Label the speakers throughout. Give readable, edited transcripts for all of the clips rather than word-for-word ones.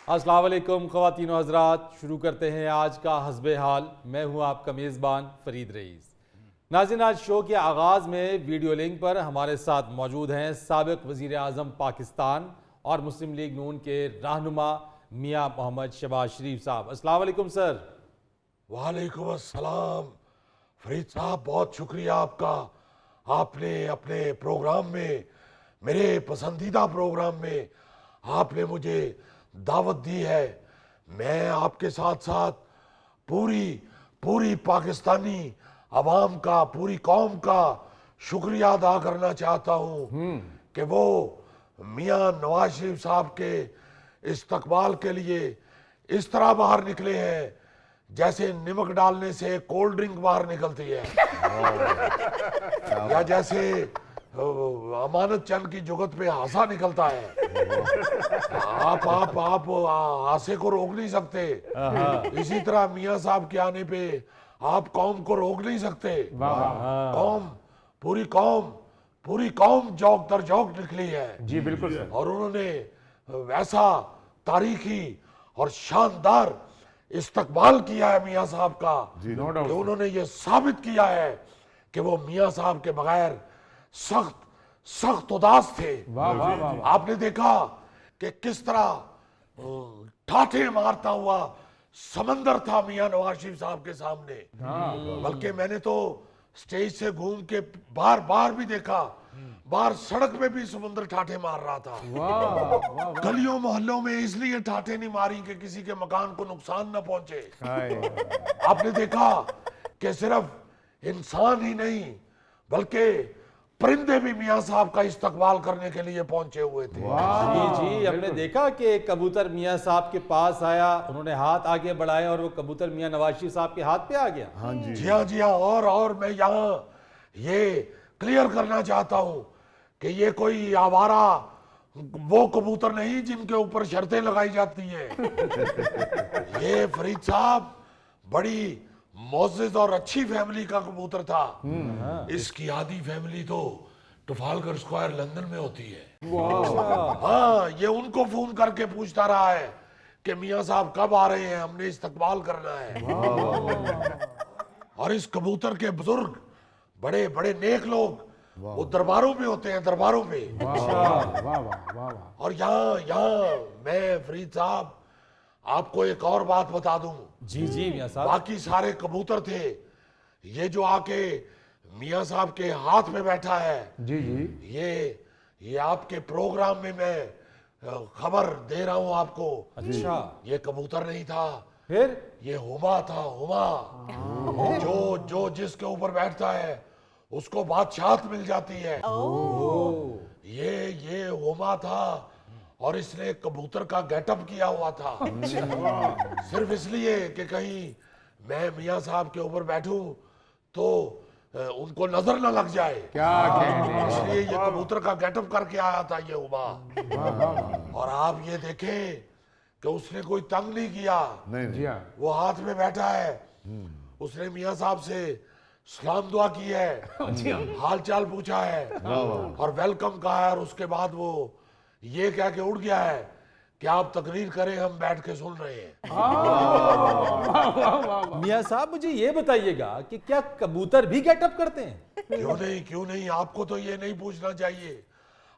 Speaker 1: अस्सलाम वालेकुम ख़वातीन व हज़रात, शुरू करते हैं आज का हस्बे हाल। मैं हूं आपका मेज़बान फरीद रईस। नाज़रीन, आज शो के आगाज़ में वीडियो लिंक पर हमारे साथ मौजूद हैं साबिक़ वज़ीर आज़म पाकिस्तान और मुस्लिम लीग नून के रहनुमा मियाँ मोहम्मद शहबाज शरीफ साहब। अस्सलाम वालेकुम सर।
Speaker 2: वालेकुम अस्सलाम फरीद साहब, बहुत शुक्रिया आपका। आपने अपने प्रोग्राम में, मेरे पसंदीदा प्रोग्राम में आपने मुझे दावत दी है। मैं आपके साथ साथ पूरी पूरी पाकिस्तानी अवाम का, पूरी कौम का शुक्रिया अदा करना चाहता हूँ कि वो मियाँ नवाज शरीफ साहब के इस्तकबाल के लिए इस तरह बाहर निकले हैं जैसे नमक डालने से कोल्ड ड्रिंक बाहर निकलती है, या जैसे अमानत चंद की जुगत पे हासा निकलता है। आप हासे को रोक नहीं सकते, इसी तरह मियाँ साहब के आने पे आप कौम को रोक नहीं सकते। पूरी कौम जौक तर जौक निकली है।
Speaker 3: जी बिल्कुल सर।
Speaker 2: और उन्होंने वैसा तारीखी और शानदार इस्तकबाल किया है मियाँ साहब का कि उन्होंने ये साबित किया है कि वो मियाँ साहब के बगैर सख्त उदास थे। आपने देखा कि किस तरह ठाठे मारता हुआ समंदर था मियाँ नवाज शरीफ साहब के सामने। बल्कि मैंने तो स्टेज से घूम के बार भी देखा, बाहर सड़क पे भी समुद्र ठाठे मार रहा था। गलियों मोहल्लों में इसलिए ठाठे नहीं मारी कि किसी के मकान को नुकसान न पहुंचे। आपने देखा कि सिर्फ इंसान ही नहीं बल्कि परिंदे भी मियाँ साहब का इस्तकबाल करने के लिए पहुंचे हुए थे।
Speaker 1: जी, हमने देखा कि कबूतर मियाँ साहब के पास आया, उन्होंने हाथ आगे बढ़ाए और वो कबूतर मियाँ नवाज शरीफ साहब के हाथ पे आ गया।
Speaker 2: जी हाँ। और मैं यहाँ ये क्लियर करना चाहता हूँ कि ये कोई आवारा वो कबूतर नहीं जिनके ऊपर शर्तें लगाई जाती हैं। ये फरीद साहब बड़ी मोअज़्ज़ज़ और अच्छी फैमिली का कबूतर था। इसकी आधी फैमिली तो ट्रफालगर स्क्वायर लंदन में होती है। हाँ, ये उनको फोन करके पूछता रहा है कि मियाँ साहब कब आ रहे हैं, हमने इस्तकबाल करना है। और इस कबूतर के बुजुर्ग बड़े बड़े नेक लोग वो दरबारों में होते हैं, दरबारों में। और यहाँ मैं फरीद साहब आपको एक और बात बता दूं।
Speaker 1: जी मियाँ साहब।
Speaker 2: बाकी सारे कबूतर थे, ये जो आके मियाँ साहब के हाथ में बैठा है, ये आपके प्रोग्राम में मैं खबर दे रहा हूं आपको।
Speaker 1: अच्छा,
Speaker 2: ये कबूतर नहीं था,
Speaker 1: फिर
Speaker 2: ये हुमा था। हुमा जो जिसके ऊपर बैठता है उसको बादशाहत मिल जाती है। ये हुमा था और इसने कबूतर का गेटअप किया हुआ था। सिर्फ इसलिए कि कहीं मैं मियाँ साहब के ऊपर बैठूं तो उनको नजर ना लग जाए, इसलिए ये कबूतर का गेटअप करके आया था ये हुमा। और आप ये देखें कि उसने कोई तंग नहीं किया। वो हाथ में बैठा है, उसने मियाँ साहब से सलाम दुआ की है, हाल चाल पूछा है और वेलकम कहा है। और उसके बाद वो ये कह के उड़ गया है कि आप तकरीर करें, हम बैठ के सुन रहे हैं।
Speaker 1: मियाँ साहब, मुझे ये बताइएगा कि क्या कबूतर भी गेटअप करते हैं?
Speaker 2: क्यों नहीं, आपको तो ये नहीं पूछना चाहिए।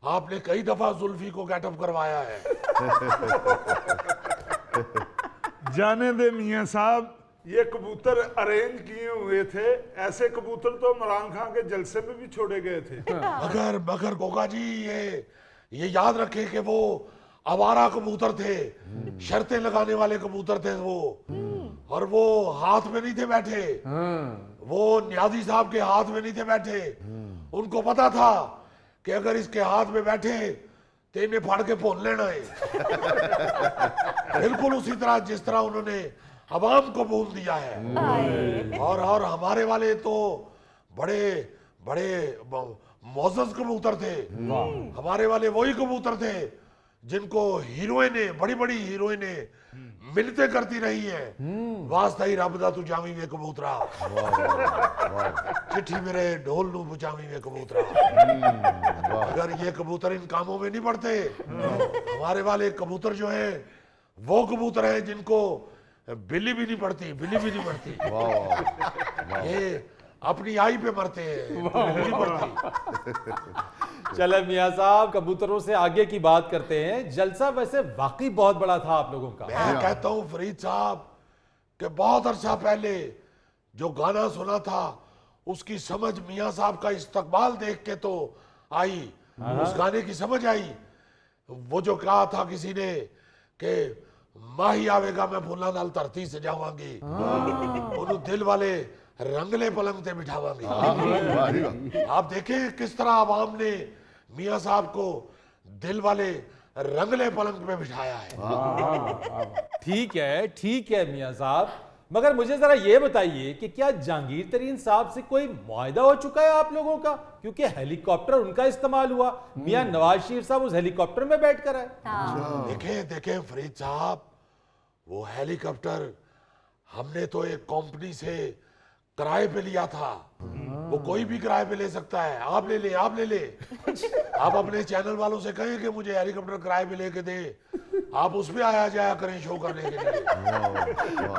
Speaker 2: आपने कई दफा जुल्फी को गेटअप करवाया है।
Speaker 3: जाने दे मियाँ साहब, ये कबूतर अरेंज किए हुए थे। ऐसे कबूतर तो इमरान खान के जलसे में भी छोड़े गए थे।
Speaker 2: मगर गोगा जी ये याद रखे कि वो आवारा कबूतर थे, शर्तें लगाने वाले कबूतर थे वो। और वो हाथ में नहीं थे बैठे, वो न्याजी साहब के हाथ में नहीं थे बैठे। उनको पता था कि अगर इसके हाथ में बैठे तो इन्हें फाड़ के भून लेना है। बिल्कुल उसी तरह जिस तरह उन्होंने अवाम को भून दिया है। और हमारे वाले तो बड़े बड़े मोअज़्ज़ज़ कबूतर थे। हमारे वाले वही कबूतर थे जिनको हीरोइनें, बड़ी बड़ी हीरोइनें मिलते करती रही है। वास्ता ही रब दा तू जावी वे कबूतरा, चिट्ठी मेरे ढोल नू बुझावी वे कबूतरा। अगर ये कबूतर इन कामों में नहीं पड़ते, हमारे वाले कबूतर जो है वो कबूतर हैं जिनको बिल्ली भी नहीं पड़ती, बिल्ली भी नहीं पड़ती। ये अपनी आई पे मरते हैं, बिल्ली नहीं पड़ती।
Speaker 1: चले मियां साहब, कबूतरों से आगे की बात करते हैं। जलसा वैसे वाकई बहुत बड़ा था आप लोगों का।
Speaker 2: मैं कहता हूँ फरीद साहब कि बहुत अरसा पहले जो गाना सुना था उसकी समझ मियां साहब का इस्तकबाल देख के तो आई, उस गाने की समझ आई। वो जो कहा था किसी ने कि माही आवेगा मैं फूला नाल धरती से जावांगी, उन्होंने दिल वाले रंगले पलंग ते बिठावांगी। आप देखें किस तरह आवाम ने मियां साहब को दिल वाले रंगले पलंग पे बिठाया है।
Speaker 1: ठीक है मियां साहब, मगर मुझे जरा ये बताइए कि क्या जहांगीर तरीन साहब से कोई मुआहदा हो चुका है आप लोगों का? क्योंकि हेलीकॉप्टर उनका इस्तेमाल हुआ, मियां नवाज शरीफ साहब उस हेलीकॉप्टर में बैठकर आए।
Speaker 2: देखें फरीद साहब, वो हेलीकॉप्टर हमने तो एक कंपनी से किराए पे लिया था। वो कोई भी किराए पे ले सकता है, आप ले ले, आप ले ले। आप अपने चैनल वालों से कहें कि मुझे हेलीकॉप्टर किराए पे लेके दे, आप उसमें आया जाया करें शो करने के लिए।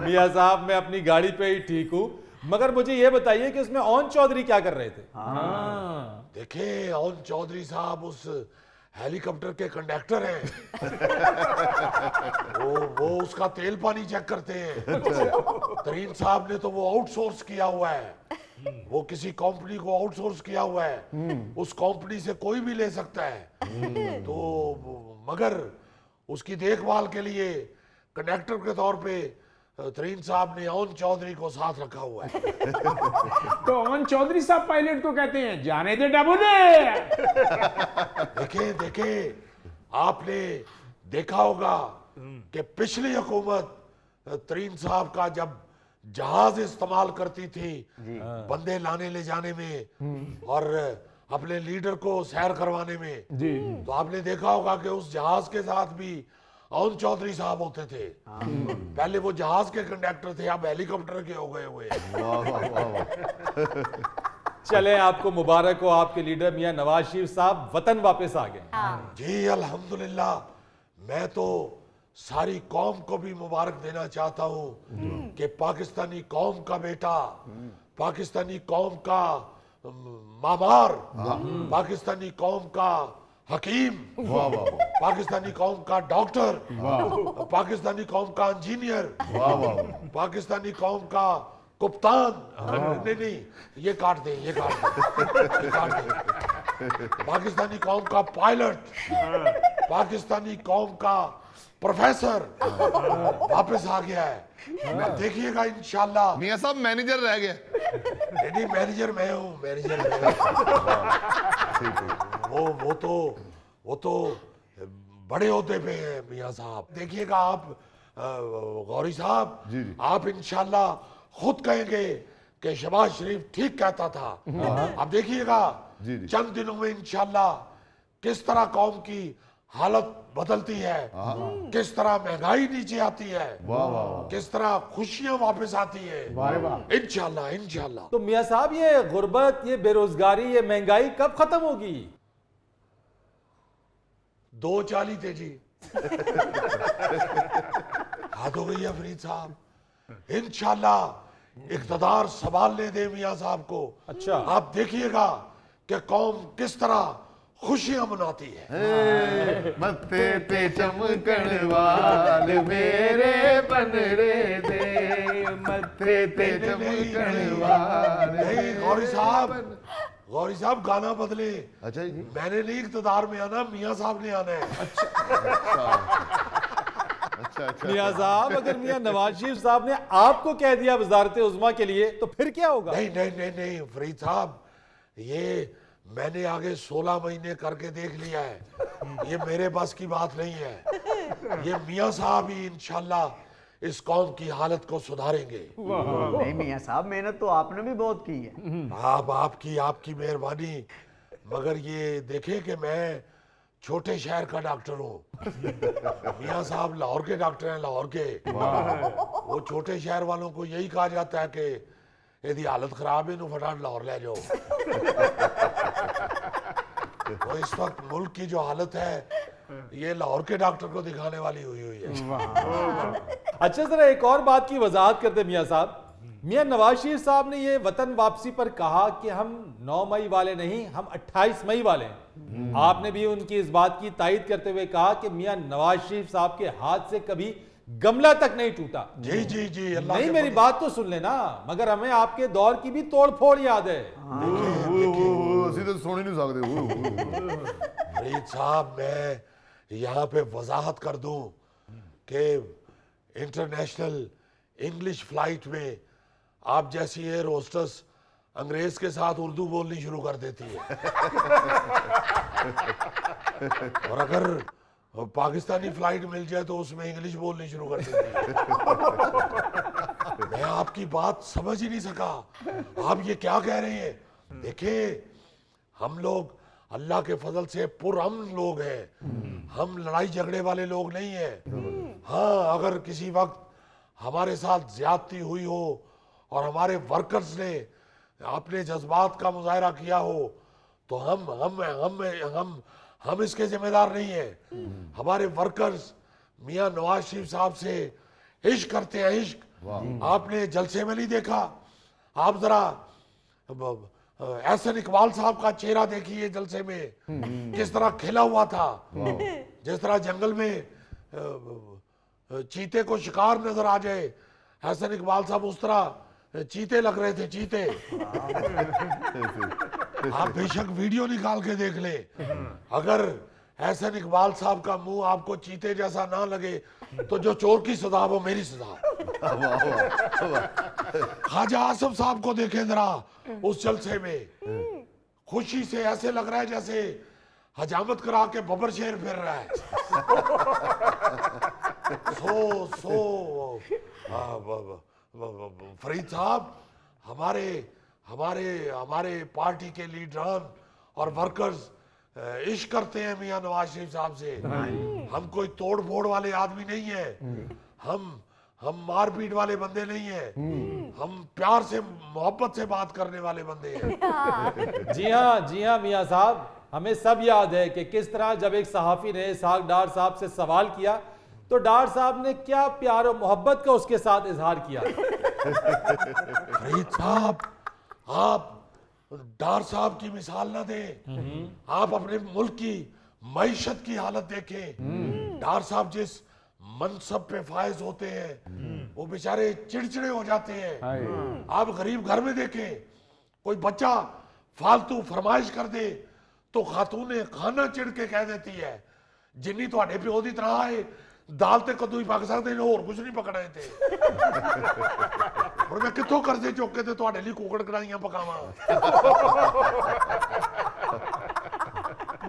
Speaker 1: मियां साहब मैं अपनी गाड़ी पे ही ठीक हूँ, मगर मुझे ये बताइए कि उसमें ओन चौधरी क्या कर रहे थे?
Speaker 2: देखिए ओन चौधरी साहब उस हेलीकॉप्टर के कंडक्टर हैं। वो उसका तेल पानी चेक करते हैं। तरीन साहब ने तो वो आउटसोर्स किया हुआ है, वो किसी कंपनी को आउटसोर्स किया हुआ है। उस कंपनी से कोई भी ले सकता है। तो मगर उसकी देखभाल के लिए कंडक्टर के तौर पे तरीन साहब ने ओन चौधरी को साथ रखा हुआ है।
Speaker 4: तो ओन चौधरी साहब पायलट को कहते हैं जाने दे डबू दे।
Speaker 2: देखे आपने देखा होगा कि पिछली हुकूमत तरीन साहब का जब जहाज इस्तेमाल करती थी बंदे लाने ले जाने में और अपने लीडर को सैर करवाने में, तो आपने देखा होगा कि उस जहाज के साथ भी ओन चौधरी साहब होते थे। पहले वो जहाज के कंडक्टर थे, अब हेलीकॉप्टर के हो गए हुए।
Speaker 1: चले आपको मुबारक हो, आपके लीडर मियां नवाज शरीफ साहब वतन वापस आ गए।
Speaker 2: जी अल्हम्दुलिल्लाह, मैं तो सारी कौम को भी मुबारक देना चाहता हूँ कि पाकिस्तानी कौम का बेटा, पाकिस्तानी कौम का मामार, पाकिस्तानी कौम का हकीम, पाकिस्तानी कौम का डॉक्टर, पाकिस्तानी कौम का इंजीनियर, पाकिस्तानी कौम का कप्तान, नहीं ये काट दे, ये काट दे। पाकिस्तानी कौम का पायलट, पाकिस्तानी कौम का प्रोफेसर वापस आ गया है। अब देखिएगा इंशाल्लाह।
Speaker 5: मियां साहब मैनेजर रह गए।
Speaker 2: नहीं मैनेजर मैं हूँ, मैनेजर वो तो बड़े होते पे हैं मियां साहब। देखिएगा आप गौरी साहब, आप इंशाल्लाह खुद कहेंगे कि शहबाज शरीफ ठीक कहता था। आप देखिएगा चंद दिनों में इंशाल्लाह किस तरह कौम की हालत बदलती है, किस तरह महंगाई नीचे आती है, किस तरह खुशियां वापस आती है। इंशाल्लाह इंशाल्लाह।
Speaker 1: तो मियां साहब ये गुर्बत, ये बेरोजगारी, ये महंगाई कब खत्म होगी?
Speaker 2: 240 थे जी। हाथ हो गई है फरीद साहब। इंशाल्लाह इक़्तिदार संभालने दे मियां साहब को।
Speaker 1: अच्छा,
Speaker 2: आप देखिएगा कि कौम किस तरह खुशियां मनाती है।
Speaker 5: मत्थे पे चमकण वाल मेरे बनरे दे, मत्थे पे चमकण वाल।
Speaker 2: नहीं गौरी साहब गाना बदले।
Speaker 5: अच्छा जी,
Speaker 2: मैंने नहीं इक़्तिदार में आना, मियां साहब ने आना है।
Speaker 5: अच्छा।
Speaker 1: मियां साहब अगर मियां नवाज शरीफ साहब ने आपको कह दिया वजारत उज़्मा के लिए तो फिर क्या होगा?
Speaker 2: नहीं फरीद साहब, ये मैंने आगे 16 महीने करके देख लिया है। ये मेरे बस की बात नहीं है। ये मियां साहब ही इंशाल्लाह इस कौम की हालत को सुधारेंगे।
Speaker 6: नहीं मियां साहब, मेहनत तो आपने भी बहुत की है।
Speaker 2: आपकी मेहरबानी। मगर ये देखें कि मैं छोटे शहर का डॉक्टर हूँ, मियां साहब लाहौर के डॉक्टर हैं, लाहौर के। वो छोटे शहर वालों को यही कहा जाता है कि यदि हालत खराब है तो फटाफट लाहौर ले जाओ। तो इस वक्त मुल्क की जो हालत है ये लाहौर के डॉक्टर को दिखाने वाली हुई है।
Speaker 1: अच्छा जरा एक और बात की वजाहत करते मियां साहब। मियां नवाज शरीफ साहब ने ये वतन वापसी पर कहा कि हम 9 मई वाले नहीं, हम 28 मई वाले हैं। आपने भी उनकी इस बात की तायद करते हुए कहा कि मियां नवाज शरीफ साहब के हाथ से कभी गमला तक नहीं टूटा।
Speaker 2: जी जी जी, अल्लाह
Speaker 1: नहीं
Speaker 2: के
Speaker 1: मेरी
Speaker 2: फजल-
Speaker 1: बात तो सुन लेना, मगर हमें आपके दौर की भी तोड़ फोड़ याद है।
Speaker 5: ਅਸੀਂ ਤਾਂ ਸੁਣ ਹੀ ਨਹੀਂ ਸਕਦੇ।
Speaker 2: फरीद साहब, मैं यहाँ पे वजाहत कर दूं कि इंटरनेशनल इंग्लिश फ्लाइट में आप जैसी एयर होस्टेस अंग्रेज के साथ उर्दू बोलनी शुरू कर देती है। और अगर पाकिस्तानी फ्लाइट मिल जाए तो उसमें इंग्लिश बोलनी शुरू कर देती है। मैं आपकी बात समझ ही नहीं सका, आप ये क्या कह रहे हैं? देखिए, हम लोग अल्लाह के फजल से पुरअमन लोग हैं, हम लड़ाई झगड़े वाले लोग नहीं हैं। हाँ, अगर किसी वक्त हमारे साथ ज्यादती हुई हो और हमारे वर्कर्स ने अपने जज्बात का मुजाहरा किया हो तो हम इसके जिम्मेदार नहीं हैं। हमारे वर्कर्स मियां नवाज शरीफ साहब से इश्क करते हैं, इश्क। आपने जलसे में नहीं देखा? आप जरा एहसन इकबाल साहब का चेहरा देखिए जलसे में, किस तरह खिला हुआ था। जिस तरह जंगल में चीते को शिकार नजर आ जाए, एहसन इकबाल साहब उस तरह चीते लग रहे थे, चीते। आप बेशक वीडियो निकाल के देख ले, अगर एहसन इकबाल साहब का मुंह आपको चीते जैसा ना लगे तो जो चोर की सजा वो मेरी सजा। ख्वाजा आसिफ साहब को देखें जरा उस जलसे में, खुशी से ऐसे लग रहा है जैसे हजामत करा के बबर शेर फिर रहा है। फरीद साहब, हमारे पार्टी के लीडरान और वर्कर्स इश्क करते हैं मियां नवाज शरीफ साहब से। हम कोई तोड़ फोड़ वाले आदमी नहीं है, हम मारपीट वाले बंदे नहीं हैं, हम प्यार से मोहब्बत से बात करने वाले बंदे हैं।
Speaker 1: जी हाँ मियां साहब, हमें सब याद है कि किस तरह जब एक सहाफी ने इसहाक डार साहब से सवाल किया तो डार साहब ने क्या प्यार और मोहब्बत का उसके साथ इजहार किया।
Speaker 2: फरीद साहब, आप डार साहब की मिसाल ना दें, आप अपने मुल्क की मईशत की हालत देखें। डार साहब जिस मनसब पे फायज होते हैं वो बेचारे चिड़चिड़े हो जाते हैं। आप गरीब घर में देखें, कोई बच्चा फालतू फरमाइश कर दे तो खातूने खाना चिड़ के कह देती है जिन्नी ਤੁਹਾਡੇ ਪਿਓ ਦੀ ਤਰ੍ਹਾਂ ਆਏ ਦਾਲ ਤੇ ਕੱਦੂ ਹੀ ਪੱਕ ਸਕਦੇ ਨੇ, ਹੋਰ ਕੁਝ ਨਹੀਂ ਪਕਣਾ ਇੱਥੇ। ਹੁਣ ਮੈਂ ਕਿੱਥੋਂ ਕਰਜ਼ੇ ਚੁੱਕ ਕੇ ਤੇ ਤੁਹਾਡੇ ਲਈ ਕੁਕੜ ਕੜਾਈਆਂ ਪਕਾਵਾਂ।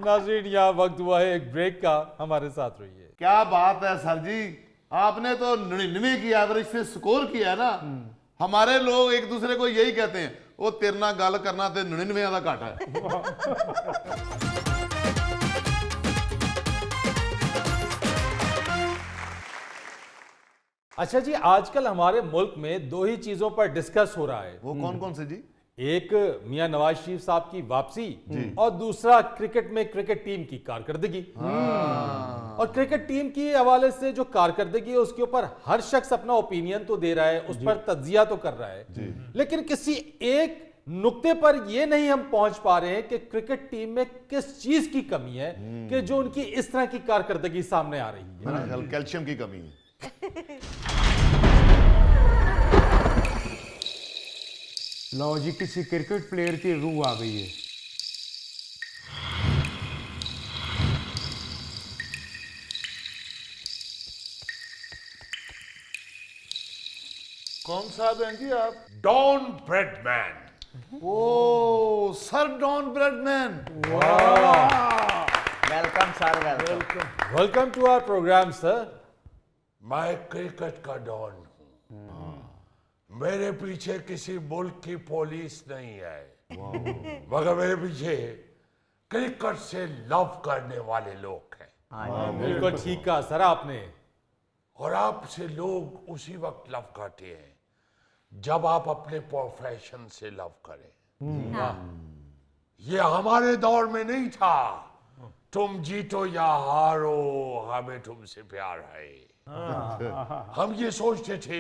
Speaker 1: नाज़रीन, यहाँ वक्त हुआ है एक ब्रेक का, हमारे साथ रहिए।
Speaker 5: क्या बात है सर जी, आपने तो 99 की एवरेज से स्कोर किया है ना। हमारे लोग एक दूसरे को यही कहते हैं, वो तेरे नाल गल करना ते 99 का घाटा है।
Speaker 1: अच्छा जी, आजकल हमारे मुल्क में दो ही चीजों पर डिस्कस हो रहा है।
Speaker 5: वो कौन कौन से जी?
Speaker 1: एक मियां नवाज शरीफ साहब की वापसी और दूसरा क्रिकेट में क्रिकेट टीम की कारकर्दगी। और क्रिकेट टीम की हवाले से जो कारकर्दगी है उसके ऊपर हर शख्स अपना ओपिनियन तो दे रहा है, उस पर तज्जिया तो कर रहा है, लेकिन किसी एक नुक्ते पर यह नहीं हम पहुंच पा रहे हैं कि क्रिकेट टीम में किस चीज की कमी है कि जो उनकी इस तरह की कारकर्दगी सामने आ रही है।
Speaker 5: मेरा ख्याल कैल्शियम की कमी है।
Speaker 4: लो जी, किसी क्रिकेट प्लेयर की रूह आ गई है।
Speaker 3: कौन साहब हैं जी आप?
Speaker 2: Don Bradman.
Speaker 5: ओ sir Don Bradman,
Speaker 6: welcome sir, welcome.
Speaker 1: Welcome to our programme sir.
Speaker 2: मैं क्रिकेट का डॉन हूं, मेरे पीछे किसी मुल्क की पुलिस नहीं है, मगर मेरे पीछे क्रिकेट से लव करने वाले लोग हैं।
Speaker 1: बिल्कुल ठीक कहा सर आपने।
Speaker 2: और आपसे लोग उसी वक्त लव करते हैं जब आप अपने प्रोफेशन से लव करें। ये हमारे दौर में नहीं था तुम जीतो या हारो, हमें तुमसे प्यार है। हम ये सोचते थे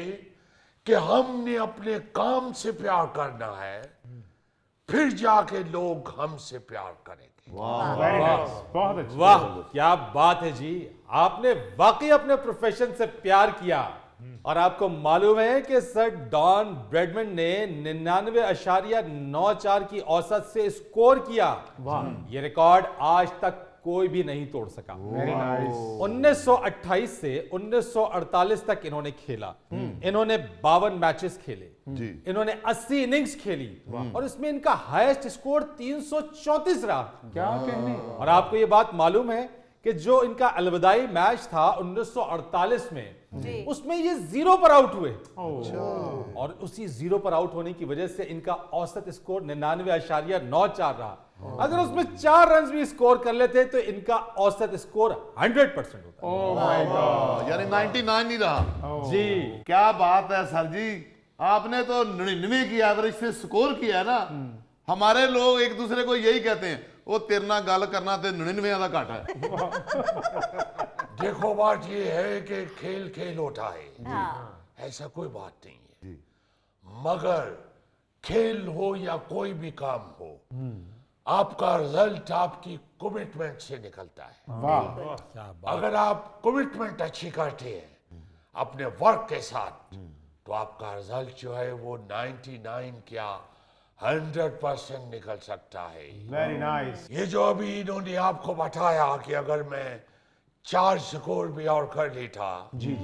Speaker 2: कि हमने अपने काम से प्यार करना है, फिर जाके लोग हमसे प्यार करेंगे।
Speaker 4: वेरी नाइस, बहुत अच्छा।
Speaker 1: वाह क्या बात है जी, आपने वाकई अपने प्रोफेशन से प्यार किया। और आपको मालूम है कि सर डॉन ब्रैडमैन ने 99.94 की औसत से स्कोर किया। ये रिकॉर्ड आज तक कोई भी नहीं तोड़ सका।
Speaker 4: Very nice.
Speaker 1: 1928 से 1948 तक इन्होंने खेला। इन्होंने 52 मैचेस खेले, इन्होंने 80 इनिंग्स खेली और इसमें इनका हाईएस्ट स्कोर 334 रहा।
Speaker 4: क्या कहने।
Speaker 1: और आपको ये बात मालूम है कि जो इनका अलविदाई मैच था 1948 में, उसमें ये 0 पर आउट हुए। और उसी 0 पर आउट होने की वजह से इनका औसत स्कोर 99.94 रहा। अगर उसमें 4 रन भी स्कोर कर लेते तो इनका औसत स्कोर 100% होता।
Speaker 4: Oh my God.
Speaker 5: यानी 99 नहीं रहा।
Speaker 1: जी
Speaker 5: क्या बात है सर जी, आपने तो 99 की एवरेज से स्कोर किया ना। हमारे लोग एक दूसरे को यही कहते हैं, वो तेरे नाल गल करना ते 99 का घाटा है।
Speaker 2: देखो बात ये है कि खेल खेल होता है, ऐसा कोई बात नहीं है। मगर खेल हो या कोई भी काम हो, आपका रिजल्ट आपकी कमिटमेंट से निकलता है।
Speaker 4: वाह।
Speaker 2: अगर आप कमिटमेंट अच्छी करते हैं अपने वर्क के साथ, तो आपका रिजल्ट जो है वो 99 क्या 100% निकल सकता है।
Speaker 4: Very nice.
Speaker 2: ये जो अभी इन्होंने आपको बताया कि अगर मैं 4 स्कोर भी और कर लेता
Speaker 4: जी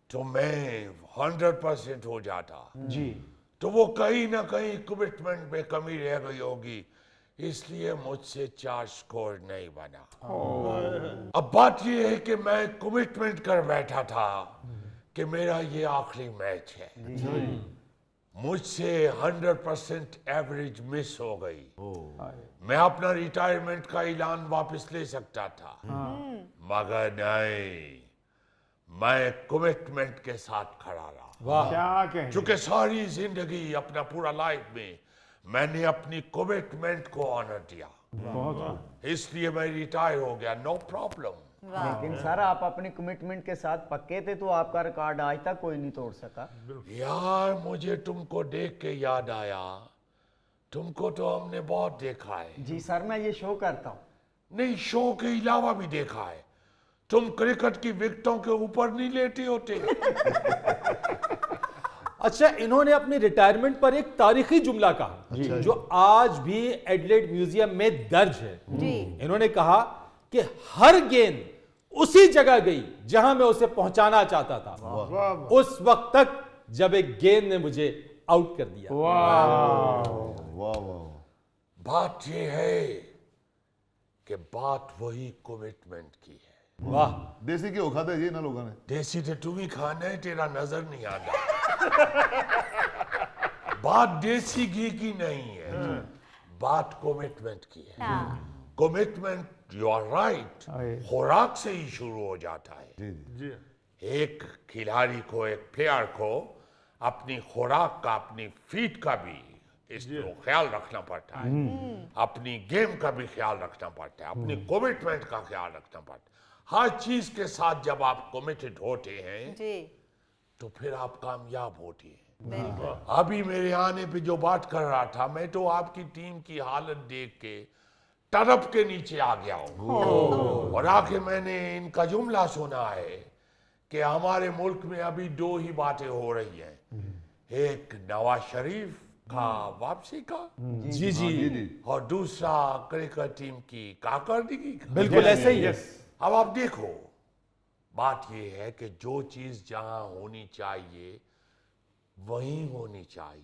Speaker 2: तो मैं 100% हो जाता।
Speaker 4: जी।
Speaker 2: तो वो कहीं ना कहीं कमिटमेंट में कमी रह गई होगी, इसलिए मुझसे 4 स्कोर नहीं बना। अब बात ये है कि मैं कमिटमेंट कर बैठा था कि मेरा ये आखिरी मैच है। मुझसे 100% एवरेज मिस हो गई। मैं अपना रिटायरमेंट का ऐलान वापस ले सकता था, मगर नहीं, मैं कमिटमेंट के साथ खड़ा रहा।
Speaker 1: वाह।
Speaker 4: क्या कहने।
Speaker 2: क्योंकि सारी जिंदगी अपना पूरा लाइफ में मैंने अपनी कमिटमेंट को ऑनर दिया,
Speaker 4: बहुत।
Speaker 2: इसलिए मैं रिटायर हो गया। No problem.
Speaker 6: लेकिन सर आप अपनी कमिटमेंट के साथ पक्के थे तो आपका रिकॉर्ड आज तक कोई नहीं तोड़ सका।
Speaker 2: यार मुझे तुमको देख के याद आया, तुमको तो हमने बहुत देखा है।
Speaker 6: जी सर, मैं ये शो करता हूँ।
Speaker 2: नहीं, शो के अलावा भी देखा है। तुम क्रिकेट की विकेटों के ऊपर नहीं लेटे होते।
Speaker 1: अच्छा, इन्होंने अपने रिटायरमेंट पर एक तारीखी जुमला कहा जो आज भी एडिलेड म्यूजियम में दर्ज है। इन्होंने कहा कि हर गेंद उसी जगह गई जहां मैं उसे पहुंचाना चाहता था, उस वक्त तक जब एक गेंद ने मुझे आउट कर दिया।
Speaker 5: वाह वाह।
Speaker 2: बात ये है कि बात वही कमिटमेंट की है।
Speaker 1: वाह।
Speaker 5: देसी घ्यो खाते जी ना लोगों ने।
Speaker 2: देसी तो तुम ही खाना है, तेरा नजर नहीं आता। बात देसी घी की नहीं है, बात कमिटमेंट की है। कमिटमेंट, यू आर राइट, खुराक से ही शुरू हो जाता है।
Speaker 5: जी।
Speaker 2: एक खिलाड़ी को, एक प्लेयर को अपनी खुराक का, अपनी फीट का भी इसको ख्याल रखना पड़ता है, अपनी गेम का भी ख्याल रखना पड़ता है, अपनी कमिटमेंट का ख्याल रखना पड़ता है। हर चीज के साथ जब आप कमिटेड होते हैं तो फिर आप कामयाब होते हैं। अभी मेरे आने पे जो बात कर रहा था, मैं तो आपकी टीम की हालत देख के टरप के नीचे आ गया हूं। और आके मैंने इनका जुमला सुना है कि हमारे मुल्क में अभी 2 ही बातें हो रही हैं, एक नवाज शरीफ का वापसी का,
Speaker 1: जी जी,
Speaker 2: और दूसरा क्रिकेट टीम की कारकर्दगी का।
Speaker 1: बिल्कुल ऐसे ही है।
Speaker 2: अब आप देखो, बात यह है कि जो चीज जहां होनी चाहिए वहीं होनी चाहिए।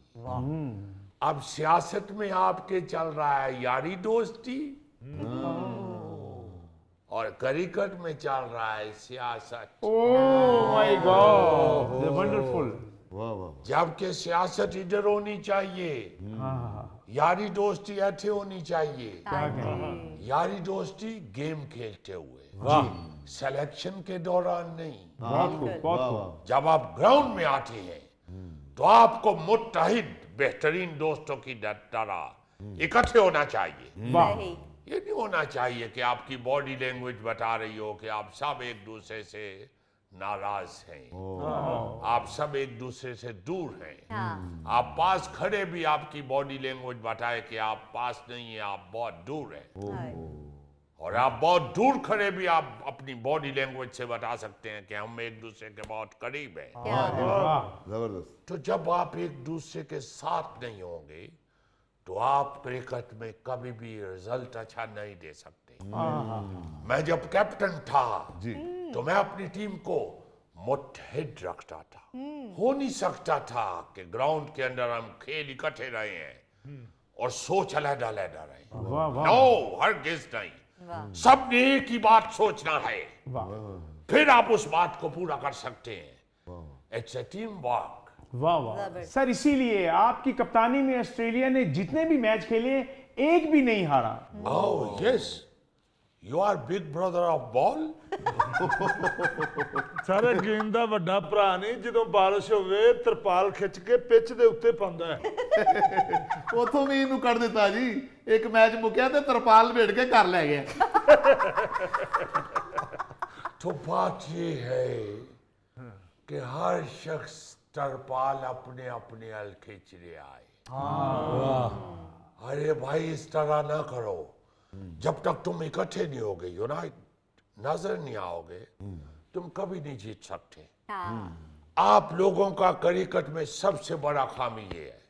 Speaker 2: अब सियासत में आपके चल रहा है यारी दोस्ती, और क्रिकेट में चल रहा है सियासत।
Speaker 4: Oh my God, wonderful.
Speaker 5: वाह वाह।
Speaker 2: जबकि सियासत इधर होनी चाहिए, यारी दोस्ती ऐसे होनी चाहिए।
Speaker 4: क्या कहने।
Speaker 2: यारी दोस्ती गेम खेलते हुए,
Speaker 1: वाह।
Speaker 2: सिलेक्शन के दौरान नहीं।
Speaker 4: बहुत खूब, बहुत खूब।
Speaker 2: जब आप ग्राउंड में आते हैं तो आपको मुत्तहिद बेहतरीन दोस्तों की तरह इकट्ठे होना चाहिए।
Speaker 4: वाह।
Speaker 2: ये नहीं होना चाहिए कि आपकी बॉडी लैंग्वेज बता रही हो कि आप सब एक दूसरे से नाराज हैं, आप सब एक दूसरे से दूर हैं। आप पास खड़े भी आपकी बॉडी लैंग्वेज बताए कि आप पास नहीं है, आप बहुत दूर हैं। और आप बहुत दूर खड़े भी आप अपनी बॉडी लैंग्वेज से बता सकते हैं कि हम एक दूसरे के बहुत करीब हैं।
Speaker 5: जबरदस्त।
Speaker 2: तो जब आप एक दूसरे के साथ नहीं होंगे तो आप क्रिकेट में कभी भी रिजल्ट अच्छा नहीं दे सकते। मैं जब कैप्टन था
Speaker 5: जी
Speaker 2: तो मैं अपनी टीम को मुत्तहिद रखता था। हो नहीं सकता था कि ग्राउंड के अंदर हम खेल इकट्ठे रहे हैं और सोच अलग-अलग रहे। नो, हरगिज़ नहीं। सबने एक ही बात सोचना है, फिर आप उस बात को पूरा कर सकते हैं। It's a team work.
Speaker 4: वाह वाह सर, इसीलिए आपकी कप्तानी में ऑस्ट्रेलिया ने जितने भी मैच खेले एक भी नहीं हारा।
Speaker 2: Oh yes, you are big brother of ball.
Speaker 3: ਸਾਰੇ ਗੇਮ ਦਾ ਵੱਡਾ ਭਰਾ ਨਹੀਂ, ਜਦੋਂ ਬਾਰਿਸ਼ ਹੋਵੇ ਤਰਪਾਲ ਖਿੱਚ ਕੇ ਪਿੱਚ ਦੇ ਉੱਤੇ ਪਾਉਂਦਾ ਹੈ।
Speaker 5: ਉਥੋਂ ਵੀ ਇਹਨੂੰ ਕੱਢ ਦਿੱਤਾ ਜੀ। ਇੱਕ ਮੈਚ ਮੁੱਕਿਆ ਤੇ ਤਰਪਾਲ ਭੇੜ ਕੇ ਘਰ ਲੈ ਗਿਆ।
Speaker 2: तो बात ये है कि हर शख्स तरपाल अपने अपने हल खींच ले आए। अरे भाई इस तरह ना करो। जब तक तुम इकट्ठे नहीं होगे, यूनाइट नजर नहीं आओगे, तुम कभी नहीं जीत सकते। आप लोगों का क्रिकेट में सबसे बड़ा खामी ये है,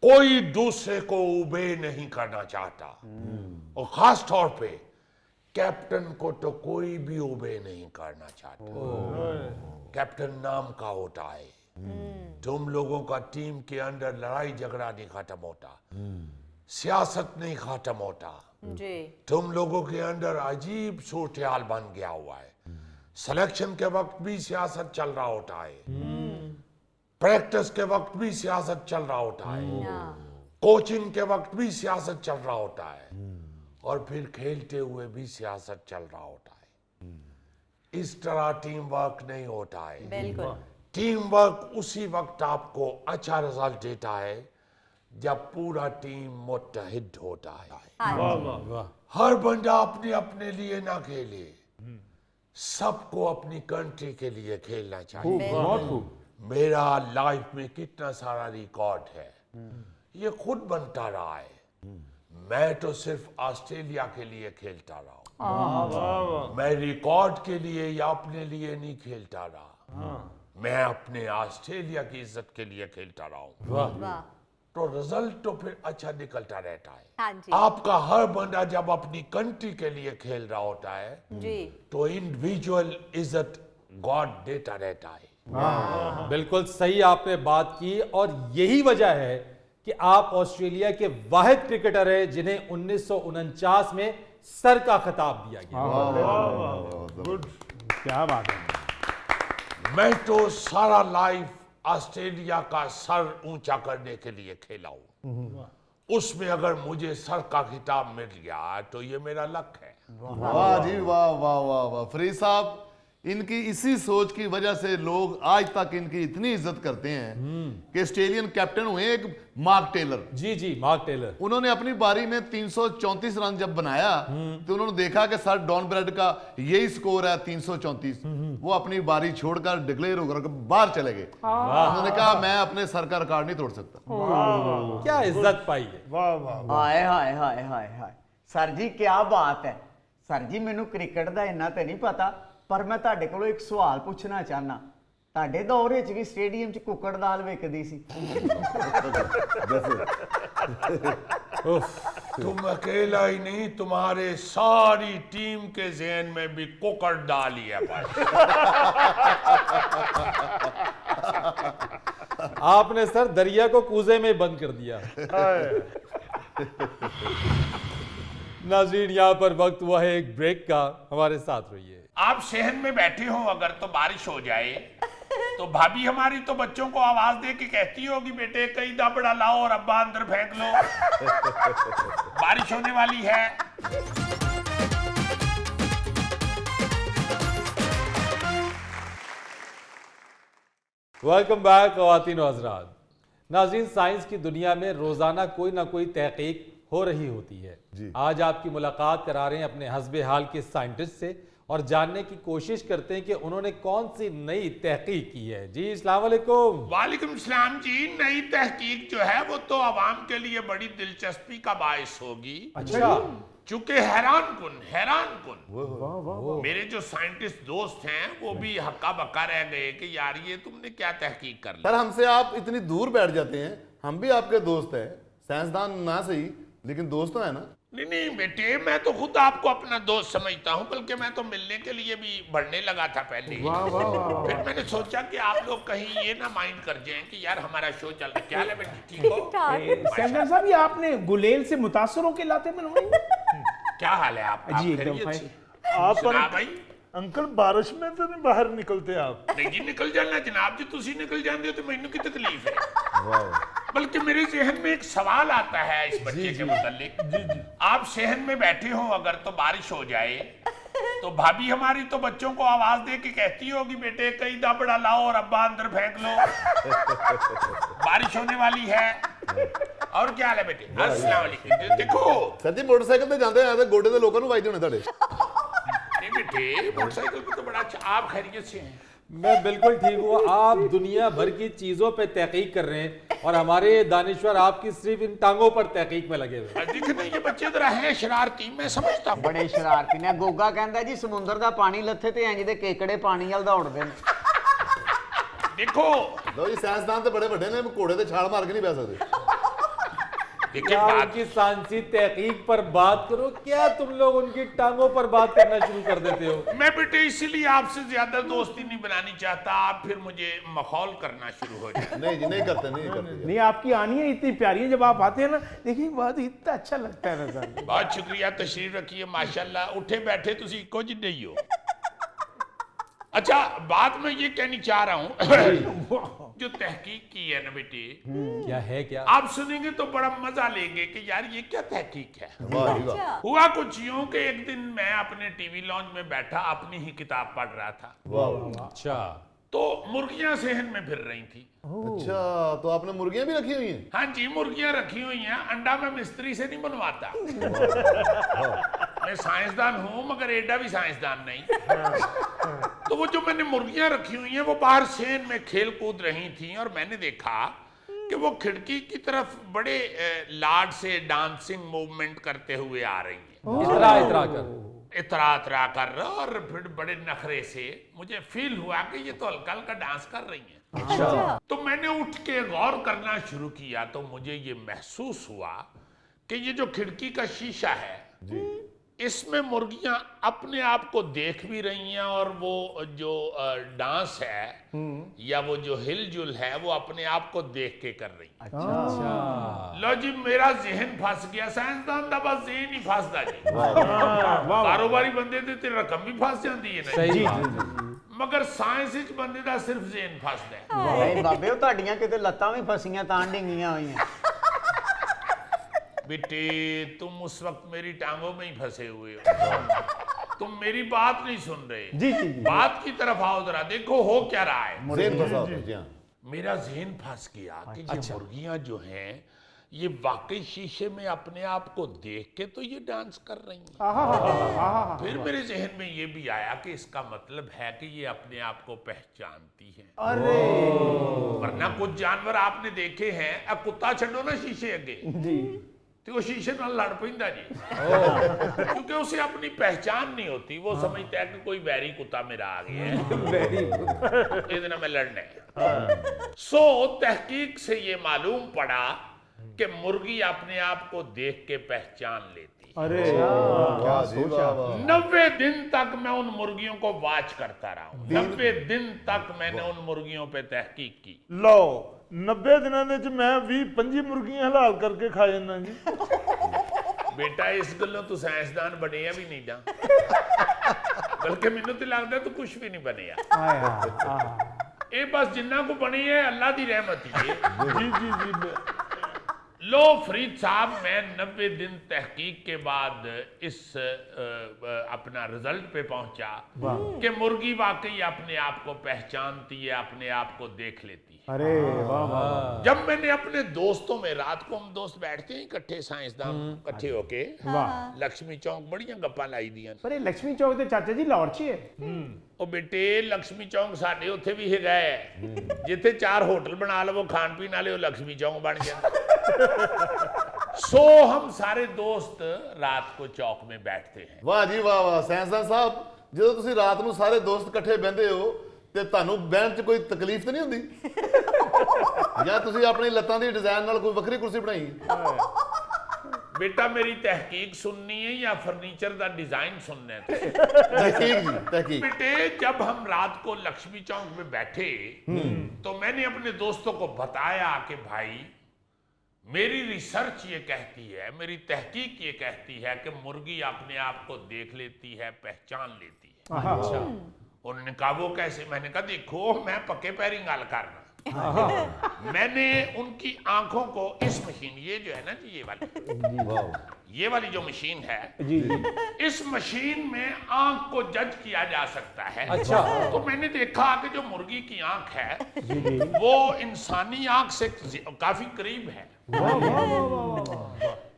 Speaker 2: कोई दूसरे को उबे नहीं करना चाहता। और खास तौर पे कैप्टन को तो कोई भी उबे नहीं करना चाहता। कैप्टन नाम का होता है। तुम लोगों का टीम के अंदर लड़ाई झगड़ा नहीं खत्म होता, सियासत नहीं खत्म होता।
Speaker 7: जी
Speaker 2: तुम लोगों के अंदर अजीब सूरत हाल बन गया हुआ है। सिलेक्शन के वक्त भी सियासत चल रहा होता है, प्रैक्टिस के वक्त भी सियासत चल रहा होता है, कोचिंग के वक्त भी सियासत चल रहा होता है, और फिर खेलते हुए भी सियासत चल रहा होता है। इस तरह टीम वर्क नहीं होता है।
Speaker 7: बिल्कुल।
Speaker 2: टीम वर्क उसी वक्त आपको अच्छा रिजल्ट देता है जब पूरा टीम मुत्तहिद होता है। हर बंदा अपने अपने लिए ना खेले, सबको अपनी कंट्री के लिए खेलना चाहिए।
Speaker 4: बहुत खूब।
Speaker 2: मेरा लाइफ में कितना सारा रिकॉर्ड है, ये खुद बनता रहा है। मैं तो सिर्फ ऑस्ट्रेलिया के लिए खेलता रहा। मैं रिकॉर्ड के लिए या अपने लिए नहीं खेलता रहा, मैं अपने ऑस्ट्रेलिया की इज्जत के लिए खेलता रहा हूँ।
Speaker 7: वाह
Speaker 2: तो रिजल्ट तो फिर अच्छा निकलता रहता है।
Speaker 7: हाँ जी
Speaker 2: आपका हर बंदा जब अपनी कंट्री के लिए खेल रहा होता है
Speaker 7: जी
Speaker 2: तो इंडिविजुअल इज्जत गॉड देता रहता है।
Speaker 1: बिल्कुल सही आपने बात की, और यही वजह है कि आप ऑस्ट्रेलिया के वाहिद क्रिकेटर हैं जिन्हें 1949 में सर का खिताब दिया गया।
Speaker 3: गुड।
Speaker 4: क्या बात है।
Speaker 2: मैं तो सारा लाइफ ऑस्ट्रेलिया का सर ऊंचा करने के लिए खेला हूं। उसमें अगर मुझे सर का खिताब मिल गया तो ये मेरा लक है।
Speaker 5: वाह जी वाह वाह वाह वाह। फरीद साहब, इनकी इसी सोच की वजह से लोग आज तक इनकी इतनी इज्जत करते हैं कि ऑस्ट्रेलियन कैप्टन हुए एक मार्क टेलर।
Speaker 1: जी जी, मार्क टेलर।
Speaker 5: उन्होंने अपनी बारी में 334 रन जब बनाया तो उन्होंने देखा कि सर डॉन ब्रैड का यही स्कोर है 334। वो अपनी बारी छोड़कर डिक्लेयर होकर बाहर चले गए। उन्होंने कहा मैं अपने सर का रिकॉर्ड नहीं तोड़ सकता।
Speaker 1: क्या इज्जत पाई है।
Speaker 3: वाह वाह।
Speaker 6: हाय हाय हाय हाय हाय सर जी, क्या बात है। सर जी, मैनू क्रिकेट ਦਾ ਇੰਨਾ ਤੇ ਨਹੀਂ ਪਤਾ, ਪਰ ਮੈਂ ਤੁਹਾਡੇ ਕੋਲੋਂ ਇੱਕ ਸਵਾਲ ਪੁੱਛਣਾ ਚਾਹਨਾ। ਤੁਹਾਡੇ ਦੌਰ ਵਿੱਚ ਵੀ ਸਟੇਡੀਅਮ 'ਚ ਕੁੱਕੜ ਦਾਲ ਵਿਕਦੀ ਸੀ?
Speaker 2: तुम अकेला ही नहीं, तुम्हारे सारी टीम के ज़हन में भी कुकर डाल ही है भाई।
Speaker 1: आपने सर दरिया को कूजे में बंद कर दिया। नाज़रीन, यहाँ पर वक्त हुआ है एक ब्रेक का, हमारे साथ रहिए।
Speaker 2: आप शहर में बैठे हो, अगर तो बारिश हो जाए तो भाभी हमारी to बच्चों को आवाज दे के कहती होगी बेटे कहीं दाबड़ा लाओ और अब्बा अंदर फेंक लो, बारिश होने वाली है।
Speaker 1: वेलकम बैक ख़वातीन व हज़रात। नाज़रीन, साइंस की दुनिया में रोज़ाना कोई ना कोई तहकीक हो रही होती है। आज आपकी मुलाकात करा रहे हैं अपने हस्बे हाल के साइंटिस्ट से और जानने की कोशिश करते हैं कि उन्होंने कौन सी नई तहकीक की है। जी अस्सलाम वालेकुम।
Speaker 2: वालेकुम सलाम जी। नई तहकीक जो है वो तो आवाम के लिए बड़ी दिलचस्पी का बायस होगी।
Speaker 1: अच्छा,
Speaker 2: चूंकि हैरान कुन मेरे जो साइंटिस्ट दोस्त हैं वो भी हक्का बक्का रह गए कि यार ये तुमने क्या तहकीक कर ली।
Speaker 5: सर हमसे आप इतनी दूर बैठ जाते हैं, हम भी आपके दोस्त हैं, साइंसदान ना सही लेकिन दोस्त तो है ना।
Speaker 2: नहीं बेटे, मैं तो खुद आपको अपना दोस्त समझता हूँ, बल्कि मैं तो मिलने के लिए भी बढ़ने लगा था पहले ही। फिर मैंने सोचा कि आप लोग कहीं ये ना माइंड कर जाएं कि यार हमारा शो चल रहा है। क्या है बेटी, ठीक हो?
Speaker 4: सैफदार साहब, ये आपने गुलेल से मुतासर होकर लाते बनवाई?
Speaker 2: क्या हाल है आपका?
Speaker 4: जी, एकदम
Speaker 2: खैरियत
Speaker 4: फाइन।
Speaker 2: से?
Speaker 3: आप
Speaker 2: सुना भाई?
Speaker 3: अंकल बारिश में तो नहीं बाहर निकलते आप?
Speaker 2: नहीं जी, निकल जाना जनाब जी, तुसी निकल जाते हो तो मैनू की तकलीफ है। बल्कि मेरे जहन में एक सवाल आता है इस बच्चे के मुतालिक। आप शहर में बैठे हो अगर, तो बारिश हो जाए तो भाभी हमारी तो बच्चों को आवाज दे के कहती होगी बेटे कई दाबड़ा लाओ और अब्बा अंदर फेंक लो, बारिश होने वाली है। और क्या हाल है बेटे? अस्सलाम वालेकुम। देखो
Speaker 5: सर जी मोटरसाइकिल पे जाते हैं गोडे ਦੇ ਲੋਕਾਂ ਨੂੰ ਵਾਜਦੇ ਹੋਣੇ ਤੁਹਾਡੇ।
Speaker 2: नहीं बेटे, मोटरसाइकिल पे तो बड़ा अच्छा। आप खैरियत से हैं?
Speaker 1: मैं बिल्कुल ठीक हूँ। आप दुनिया भर की चीजों पे तहकीक कर रहे हैं और हमारे दानिश्वर आपकी सिर्फ इन टांगों पर तहकीक में लगे हुए।
Speaker 2: दिख नहीं, ये बच्चे जरा हैं शरारती, मैं समझता हूँ।
Speaker 6: ਬੜੇ ਸ਼ਰਾਰਤੀ ਨੇ। ਗੋਗਾ ਕਹਿੰਦਾ ਜੀ ਸਮੁੰਦਰ ਦਾ ਪਾਣੀ ਲੱਥੇ ਤੇ ਇੰਜ ਦੇ ਕੇਕੜੇ ਪਾਣੀ ਵੱਲ ਦੌੜਦੇ ਨੇ।
Speaker 2: देखो
Speaker 5: ਲਓ ਜੀ ਸਾਇੰਸਦਾਨ ਤੇ ਬੜੇ ਵੱਡੇ ਨੇ, ਘੋੜੇ ਤੇ ਛਾਲ ਮਾਰ ਕੇ ਨਹੀਂ ਬਹਿ ਸਕਦੇ।
Speaker 2: देखिए
Speaker 1: क्या
Speaker 2: बात
Speaker 1: उनकी साइंसी तहकीक पर बात करो, क्या तुम लोग उनकी टांगों पर बात करना शुरू कर देते हो?
Speaker 2: मैं बेटे इसीलिए आपसे ज्यादा दोस्ती नहीं बनानी चाहता, आप फिर मुझे मखौल करना शुरू हो जाए।
Speaker 5: नहीं जी नहीं करते नहीं करते।
Speaker 4: नहीं, आपकी आनियाँ इतनी प्यारी है, जब आप आते हैं ना, देखिए बहुत इतना अच्छा लगता है ना सर।
Speaker 2: बहुत शुक्रिया, तशरीफ रखिए। माशाल्लाह उठे बैठे तुसी इको जिन्ने ही हो। अच्छा, बात मैं ये कहनी चाह रहा हूँ जो तहकीक की है ना बेटे,
Speaker 1: क्या है क्या?
Speaker 2: आप सुनेंगे तो बड़ा मजा लेंगे कि यार ये क्या तहकीक है।
Speaker 5: वाह जी वाह।
Speaker 2: हुआ कुछ यूं कि एक दिन मैं अपने टीवी लॉन्च में बैठा अपनी ही किताब पढ़ रहा था,
Speaker 1: अच्छा,
Speaker 2: तो मुर्गियां सहन में फिर रही थी।
Speaker 5: अच्छा तो आपने मुर्गियां भी रखी हुई हैं?
Speaker 2: हाँ जी, मुर्गियां रखी हुई हैं। अंडा मैं मिस्त्री से नहीं बनवाता। मैं साइंसदान हूं मगर एडा भी साइंसदान नहीं। तो वो जो मैंने मुर्गियां रखी हुई हैं वो बाहर सेन में खेल कूद रही थी और मैंने देखा कि वो खिड़की की तरफ बड़े लाड से डांसिंग मूवमेंट करते हुए आ रही हैं।
Speaker 1: इतरा कर।
Speaker 2: इतरा कर और फिर बड़े नखरे से मुझे फील हुआ कि ये तो हल्का हल्का डांस कर रही हैं।
Speaker 1: अच्छा,
Speaker 2: तो मैंने उठ के गौर करना शुरू किया तो मुझे ये महसूस हुआ कि ये जो खिड़की का शीशा है इसमें मुर्गियां अपने आप को देख भी रही हैं और वो जो डांस है या वो जो हिलजुल है वो अपने आप को देख के कर रही हैं।
Speaker 1: अच्छा,
Speaker 2: लो जी, मेरा जहन फंस गया। साइंसदान दा बस जहन ही फंसदा जी। कारोबारी बंदे दे ते रकम भी फंस जाती है ना
Speaker 1: सही
Speaker 2: जी।
Speaker 1: बात।
Speaker 2: मगर साइंस विच बंदे दा सिर्फ जहन फंसदा है।
Speaker 6: ਨਹੀਂ ਬਾਬੇ, ਉਹ ਤੁਹਾਡੀਆਂ ਕਿਤੇ ਲੱਤਾਂ ਵੀ ਫਸੀਆਂ ਤਾਂ ਡਿੰਗੀਆਂ ਹੋਈਆਂ।
Speaker 2: बेटे तुम उस वक्त मेरी टांगों में ही फंसे हुए हो, तुम मेरी बात नहीं सुन रहे।
Speaker 4: जी जी जी।
Speaker 2: बात की तरफ आओ जरा, देखो हो क्या रहा है।
Speaker 5: ज़हन फंसा होता है, जी हाँ।
Speaker 2: मेरा जहन फंस गया कि ये मुर्गियां जो हैं ये वाकई शीशे में अपने आप को देख के तो ये डांस कर रही हैं। फिर मेरे जहन में ये भी आया कि इसका मतलब है कि ये अपने आप को पहचानती हैं।
Speaker 4: अरे
Speaker 2: वरना कुछ जानवर आपने देखे हैं, अब कुत्ता छड़ो ना शीशे अगे
Speaker 4: जी,
Speaker 2: तो वो शीशे नाल लड़ पैंदा जी, क्योंकि उसे अपनी पहचान नहीं होती। वो समझता है कि कोई वैरी कुत्ता मेरा आ गया है,
Speaker 4: वेरी गुड।
Speaker 2: इधर में लड़ना है। सो तहकीक से ये मालूम पड़ा कि मुर्गी अपने आप को देख के पहचान लेती।
Speaker 4: अरे
Speaker 5: वाह जी वाह वाह।
Speaker 2: 90 दिन तक मैं उन मुर्गियों को वॉच करता रहा हूं। 90 दिन तक मैंने उन मुर्गियों पे तहकीक की।
Speaker 3: लो 90 ਦਿਨਾਂ ਦੇ ਚ ਮੈਂ 20-25 ਮੁਰਗੀਆਂ ਹਲਾਲ ਕਰਕੇ ਖਾ ਜਾਂਦਾ ਜੀ।
Speaker 2: बेटा इस गलों तू साइंसदान बने भी नहीं जा, बल्कि मैनू तो लगता तू कुछ भी नहीं बने।
Speaker 4: हाय हाय।
Speaker 2: ये बस जिन्ना को बनी है अल्लाह की रहमत ही है।
Speaker 3: जी जी जी।
Speaker 2: लो फरीद साहब, मैं 90 दिन तहकीक के बाद इस अपना रिजल्ट पे पहुंचा कि मुर्गी वाकई अपने आप को पहचानती है, अपने आप को देख लेती है।
Speaker 4: अरे वाह वाह
Speaker 2: जब मैंने अपने दोस्तों में, रात को हम दोस्त बैठते हैं इकट्ठे, साइंसदान इकट्ठे होके
Speaker 4: वाह।
Speaker 2: लक्ष्मी चौक बड़िया गप्पा लाई दियां।
Speaker 4: पर ये लक्ष्मी चौक तो चाचा जी लाहौर च है।
Speaker 2: ਉਹ ਬੇਟੇ ਲక్ష్ਮੀ ਚੌਂਕ ਸਾਡੇ ਉੱਥੇ ਵੀ ਹੈਗਾ ਹੈ, ਜਿੱਥੇ 4 ਹੋਟਲ ਬਣਾ ਲਵੋ ਖਾਣ ਪੀਣ ਵਾਲੇ, ਉਹ ਲక్ష్ਮੀ ਚੌਂਕ ਬਣ ਜਾਂਦਾ। सो हम सारे दोस्त रात को चौक में बैठते हैं।
Speaker 5: ਵਾਹ ਜੀ ਵਾਹ ਵਾਹ। ਸਾਇੰਸਦਾਨ ਸਾਹਿਬ, ਜਦੋਂ ਤੁਸੀਂ ਰਾਤ ਨੂੰ ਸਾਰੇ ਦੋਸਤ ਇਕੱਠੇ ਬਹਿੰਦੇ ਹੋ ਤੇ ਤੁਹਾਨੂੰ ਬਹਿਣ 'ਚ ਕੋਈ ਤਕਲੀਫ ਤਾਂ ਨਹੀਂ ਹੁੰਦੀ? ਜਾਂ ਤੁਸੀਂ ਆਪਣੀ ਲੱਤਾਂ ਦੀ ਡਿਜ਼ਾਈਨ ਨਾਲ ਕੋਈ ਵੱਖਰੀ ਕੁਰਸੀ ਬਣਾਈ?
Speaker 2: बेटा मेरी तहकीक सुननी है या फर्नीचर का डिजाइन सुनना है?
Speaker 5: ਤਹਿਕੀਕ ਜੀ, ਤਹਿਕੀਕ।
Speaker 2: बेटे जब हम रात को लक्ष्मी चौक में बैठे तो मैंने अपने दोस्तों को बताया कि भाई मेरी रिसर्च ये कहती है, मेरी तहकीक ये कहती है कि मुर्गी अपने आप को देख लेती है, पहचान लेती है।
Speaker 1: अच्छा।
Speaker 2: उन्होंने कहा वो कैसे? मैंने कहा देखो, मैं पक्के पैरी गल करना। मैंने उनकी आंखों को इस मशीन, ये जो है ना जी, ये वाली जो मशीन है,
Speaker 4: जी जी।
Speaker 2: इस मशीन में आंख को जज किया जा सकता है।
Speaker 1: अच्छा।
Speaker 2: तो मैंने देखा कि जो मुर्गी की आंख है
Speaker 4: जी जी।
Speaker 2: वो इंसानी आंख से काफी करीब है।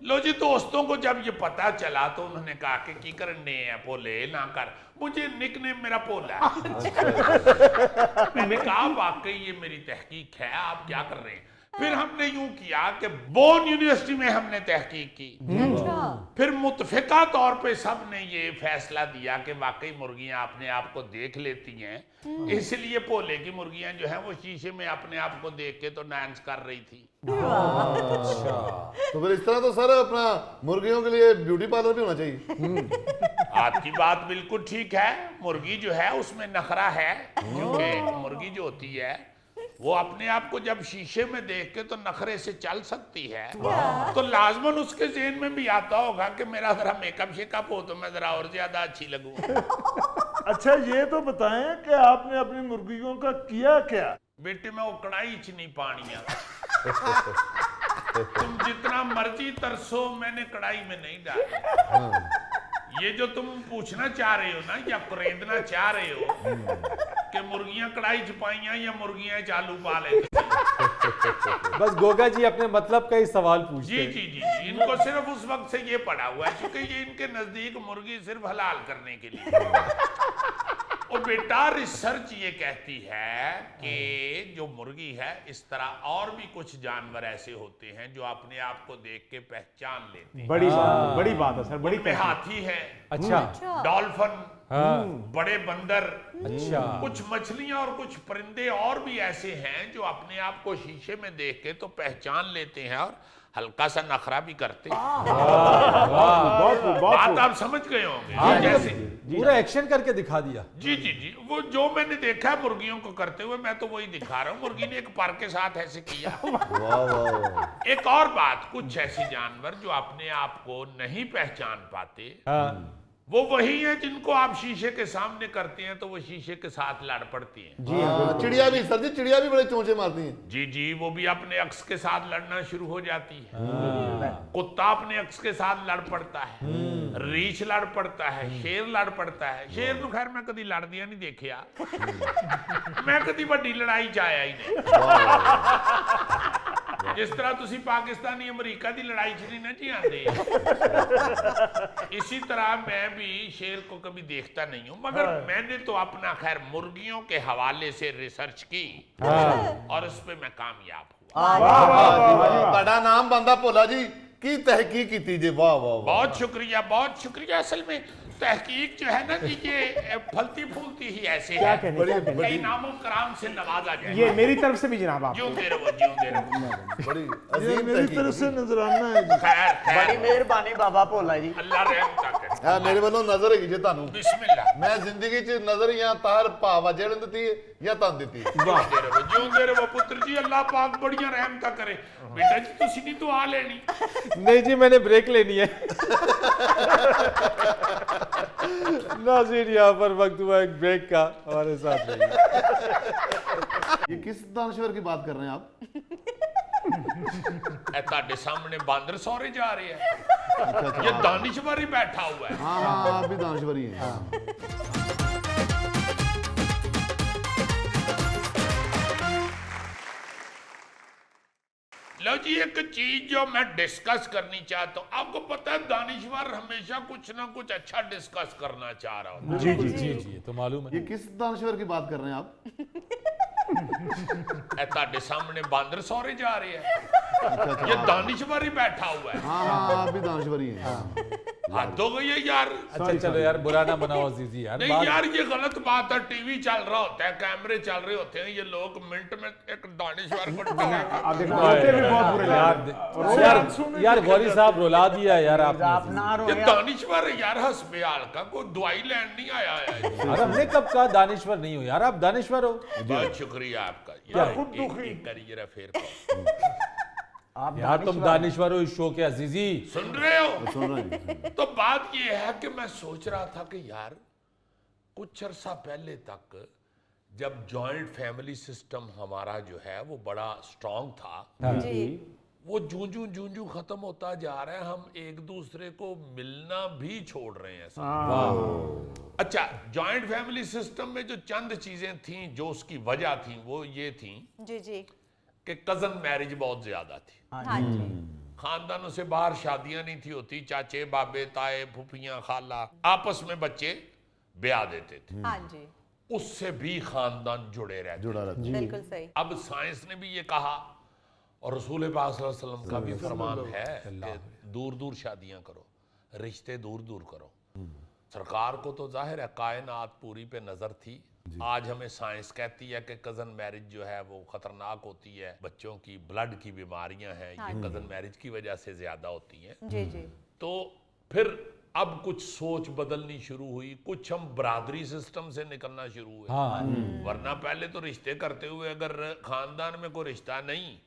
Speaker 2: लो जी, दोस्तों को जब ये पता चला तो उन्होंने कहा कि की करने हैं भोले ना कर, मुझे निकनेम मेरा भोला है। मैंने कहा वाकई ये मेरी तहकीक है, आप क्या कर रहे हैं? फिर हमने यूं किया कि बोन यूनिवर्सिटी में हमने तहकीक की। फिर मुतफिका तौर पे सब ने ये फैसला दिया कि वाकई मुर्गियां अपने आप को देख लेती हैं, इसलिए भोले की मुर्गियां जो है वो शीशे में अपने आप को देख के तो डांस कर रही थी।
Speaker 5: तो फिर इस तरह तो सर अपना मुर्गियों के लिए ब्यूटी पार्लर भी होना चाहिए।
Speaker 2: आपकी बात बिल्कुल ठीक है। मुर्गी जो है उसमें नखरा है, क्योंकि मुर्गी जो होती है वो अपने आप को जब शीशे में देख के तो नखरे से चल सकती है, तो लाजमन उसके ज़हन में भी आता होगा कि मेरा जरा मेकअप शेकअप हो तो मैं जरा और ज्यादा अच्छी लगूं।
Speaker 3: अच्छा ये तो बताएं कि आपने अपनी मुर्गियों का किया क्या?
Speaker 2: बेटे मैं वो कढ़ाई च नहीं पानिया। तुम जितना मर्जी तरसो, मैंने कढ़ाई में नहीं डाला। ये जो तुम पूछना चाह रहे हो ना या कुरेदना चाह रहे हो कि मुर्गियां कढ़ाई च पाइयां या मुर्गियां चालू पा लेती,
Speaker 1: बस गोगा जी अपने मतलब का ही सवाल पूछते
Speaker 2: जी
Speaker 1: हैं।
Speaker 2: जी जी जी, इनको सिर्फ उस वक्त से ये पड़ा हुआ है क्योंकि ये इनके नजदीक मुर्गी सिर्फ हलाल करने के लिए। और बेटा रिसर्च ये कहती है कि जो मुर्गी है, इस तरह और भी कुछ जानवर ऐसे होते हैं जो अपने आप को देख के पहचान लेते हैं।
Speaker 4: बड़ी बात है सर, बड़ी
Speaker 2: उनमें
Speaker 4: तहकीक।
Speaker 2: हाथी है,
Speaker 1: अच्छा।
Speaker 2: डॉल्फिन, बड़े बंदर,
Speaker 1: अच्छा।
Speaker 2: कुछ मछलियां और कुछ परिंदे और भी ऐसे हैं जो अपने आप को शीशे में देख के तो पहचान लेते हैं और हल्का सा नखरा भी करते हैं। बात आप समझ गए होंगे। जैसे
Speaker 1: पूरा एक्शन करके दिखा दिया।
Speaker 2: जी जी जी, वो जो मैंने देखा है मुर्गियों को करते हुए, मैं तो वही दिखा रहा हूँ। मुर्गी ने एक पर के साथ ऐसे किया। एक और बात, कुछ ऐसे जानवर जो अपने आप को नहीं पहचान पाते, वो वही है जिनको आप शीशे के सामने करते हैं तो वो शीशे के साथ लड़ पड़ती हैं।
Speaker 4: जी हाँ,
Speaker 5: चिड़िया भी सर जी, चिड़िया भी बड़े चोंचे मारती हैं।
Speaker 2: जी जी, वो भी अपने अक्स के साथ लड़ना शुरू हो जाती है। कुत्ता अपने अक्स के साथ लड़ पड़ता है, रीछ लड़ पड़ता है, शेर लड़ पड़ता है। शेर ਨੂੰ खैर मैं कभी लड़दिया नहीं देखिया, मैं कभी बड़ी लड़ाई च आया ही नहीं। जिस तरह तुसी पाकिस्तानी अमेरिका की लड़ाई च नहीं ना जी आते, इसी तरह मैं भी शेर को कभी देखता नहीं हूं, मगर मैंने तो अपना खैर मुर्गियों के हवाले से रिसर्च की और उस पे मैं कामयाब हुआ।
Speaker 5: ਤੁਹਾਡਾ ਨਾਮ ਬੰਦਾ ਭੋਲਾ ਜੀ, की तहकीक की थी जी? वाह वाह वाह।
Speaker 2: बहुत शुक्रिया, बहुत शुक्रिया। असल में तहकीक जो है ना जी, ये फलती फूलती ही ऐसे
Speaker 4: क्या
Speaker 2: है,
Speaker 4: कहने, क्या कहने?
Speaker 2: कई नामों कराम से नवाजा जाए।
Speaker 4: ये मेरी तरफ से भी जनाब आप।
Speaker 2: जिਉਂਦੇ ਰਹੋ, जिਉਂਦੇ रहो।
Speaker 5: बड़ी
Speaker 3: ये
Speaker 5: अजीम
Speaker 3: मेरी
Speaker 5: तहकीक।
Speaker 3: तरफ से नजराना है जी।
Speaker 2: खैर
Speaker 6: बड़ी
Speaker 2: खैर,
Speaker 6: मेहरबानी बाबा भोला जी।
Speaker 2: अल्लाह रहम करे।
Speaker 5: हाँ, मेरे वालों नजर है जी ਤੁਹਾਨੂੰ।
Speaker 2: बिस्मिल्लाह।
Speaker 5: मैं जिंदगी च नजर या तार भावा जेड़न दी या तन दी।
Speaker 2: ਜਿਉਂਦੇ ਰਹੋ ਪੁੱਤਰ ਜੀ, ਅੱਲਾਹ ਪਾਕ ਬੜੀਆਂ ਰਹਿਮਤਾਂ करे। बेटा जी ਤੁਸੀਂ नहीं दुआ लेनी?
Speaker 1: नहीं जी, मैंने ब्रेक लेनी है। नाज़रीन, यहाँ पर वक्त हुआ एक ब्रेक का, हमारे साथ रहिए।
Speaker 5: ये किस दानश्वर की बात कर रहे हैं आप?
Speaker 2: ए ताडे सामने बांदर सौरे जा रहे हैं, ये दानिशवर ही बैठा हुआ है।
Speaker 5: हाँ हाँ आप भी दानश्वरी हैं।
Speaker 2: लो जी, एक चीज जो मैं डिस्कस करनी चाहता हूँ, आपको पता है दानिशवर हमेशा कुछ ना कुछ अच्छा डिस्कस करना चाह रहा होता है।
Speaker 1: जी जी जी जी, तो मालूम है।
Speaker 5: ये किस दानश्वर की बात कर रहे हैं आप?
Speaker 2: ए ताडे सामने बांदर सौरे जा रहे हैं, ये दानिशवर ही बैठा हुआ है।
Speaker 5: हाँ हाँ आप भी दानश्वरी हैं।
Speaker 2: हद हो गई है यार।
Speaker 1: अच्छा चलो यार, बुरा ना बनाओ अजीजी यार।
Speaker 2: नहीं यार, ये गलत बात है। टीवी चल रहा होता है, कैमरे चल रहे होते हैं, ये लोग मिनट में एक दानिशवर को
Speaker 4: आप देखो रोते भी बहुत बुरे लगते
Speaker 1: यार यार गौरी साहब रुला दिया यार
Speaker 6: आप
Speaker 1: आपने।
Speaker 6: ना रो
Speaker 2: ये दानिशवर है यार, हस्बयाल का कोई दवाई लैंड नहीं आया है।
Speaker 1: अरे हमने कब कहा दानिश्वर नहीं हो यार, आप दानिश्वर हो।
Speaker 2: बहुत शुक्रिया आपका।
Speaker 1: क्या
Speaker 2: ये
Speaker 3: खुद दुखी।
Speaker 2: एक करिए रा फेर को।
Speaker 6: आप
Speaker 1: यार तुम दानिश्वर हो इस शो के अजीजी।
Speaker 2: सुन रहे हो?
Speaker 5: सुन रहे हैं।
Speaker 2: तो बात ये है कि मैं सोच रहा था कि यार कुछ अरसा पहले तक जब जॉइंट फैमिली सिस्टम हमारा जो है वो बड़ा स्ट्रांग था,
Speaker 7: जी
Speaker 2: वो जूं जूं खत्म होता जा रहा है। हम एक दूसरे को मिलना भी छोड़ रहे हैं साहब। अच्छा, जॉइंट फैमिली सिस्टम में जो चंद चीजें थी जो उसकी वजह थी वो ये थी
Speaker 7: जी जी
Speaker 2: कि कजन मैरिज बहुत ज्यादा थी।
Speaker 7: हाँ जी
Speaker 2: खानदानों से बाहर शादियां नहीं थी होती, चाचे बाबे ताए फूफियां खाला आपस में बच्चे ब्याह देते थे,
Speaker 7: हाँ जी,
Speaker 2: उससे भी खानदान जुड़े रहते।
Speaker 5: जुड़ा रहता है।
Speaker 7: बिल्कुल सही।
Speaker 2: अब साइंस ने भी ये कहा और रसूल पाक सल्लल्लाहु अलैहि वसल्लम का भी फरमान है कि दूर दूर शादियां करो, रिश्ते दूर दूर करो। सरकार को तो जाहिर है कायनात पूरी पे नजर थी। आज हमें साइंस कहती है कि कजन मैरिज जो है वो खतरनाक होती है, बच्चों की ब्लड की बीमारियां हैं ये कजन मैरिज की वजह से ज्यादा होती हैं।
Speaker 7: जी जी
Speaker 2: तो फिर अब कुछ सोच बदलनी शुरू हुई, कुछ हम बरादरी सिस्टम से निकलना शुरू हुए।
Speaker 1: हाँ
Speaker 2: वरना पहले तो रिश्ते करते हुए अगर खानदान में कोई रिश्ता नहीं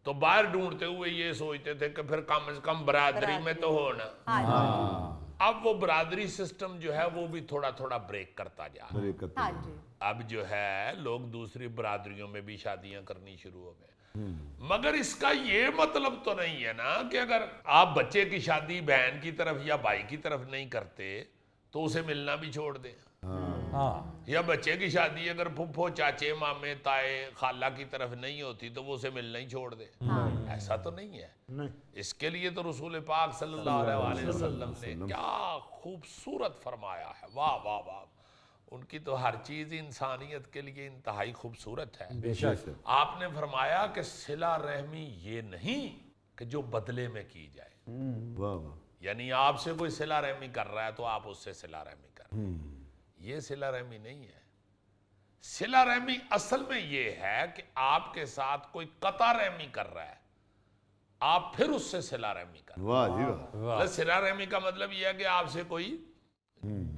Speaker 2: तो बाहर ढूंढते हुए ये सोचते थे कि फिर कम से कम बरादरी में तो होना।
Speaker 7: हाँ
Speaker 2: अब वो बरादरी सिस्टम जो है वो भी थोड़ा थोड़ा ब्रेक करता जा रहा है।
Speaker 5: ब्रेक करते
Speaker 7: हाँ
Speaker 5: हैं।
Speaker 7: जी,
Speaker 2: अब जो है लोग दूसरी बरादरियों में भी शादियां करनी शुरू हो गए। मगर इसका ये मतलब तो नहीं है ना कि अगर आप बच्चे की शादी बहन की तरफ या भाई की तरफ नहीं करते तो उसे मिलना भी छोड़ दें।
Speaker 1: हाँ
Speaker 2: या बच्चे की शादी अगर फुफ्फो चाचे मामे ताए खाला की तरफ नहीं होती तो वो उसे मिलना ही छोड़ दे। ऐसा तो नहीं है।
Speaker 3: नहीं
Speaker 2: इसके लिए तो रसूल पाक सल्लल्लाहु अलैहि वसल्लम ने क्या खूबसूरत फरमाया है। वाह वाह वाह, उनकी तो हर चीज इंसानियत के लिए इंतहाई खूबसूरत है।
Speaker 1: बेशक।
Speaker 2: आपने फरमाया कि सिला रहमी ये नहीं कि जो बदले में की जाए,
Speaker 5: वाह वाह।
Speaker 2: यानी आपसे कोई सिला रहमी कर रहा है तो आप उससे सिला रहमी कर, ये सिला रहमी नहीं है। सिला रहमी असल में ये है कि आपके साथ कोई कता रहमी कर रहा है, आप फिर उससे सिला रहमी कर।
Speaker 5: वाह जी वाह।
Speaker 2: मतलब सिला रहमी का मतलब यह है कि आपसे कोई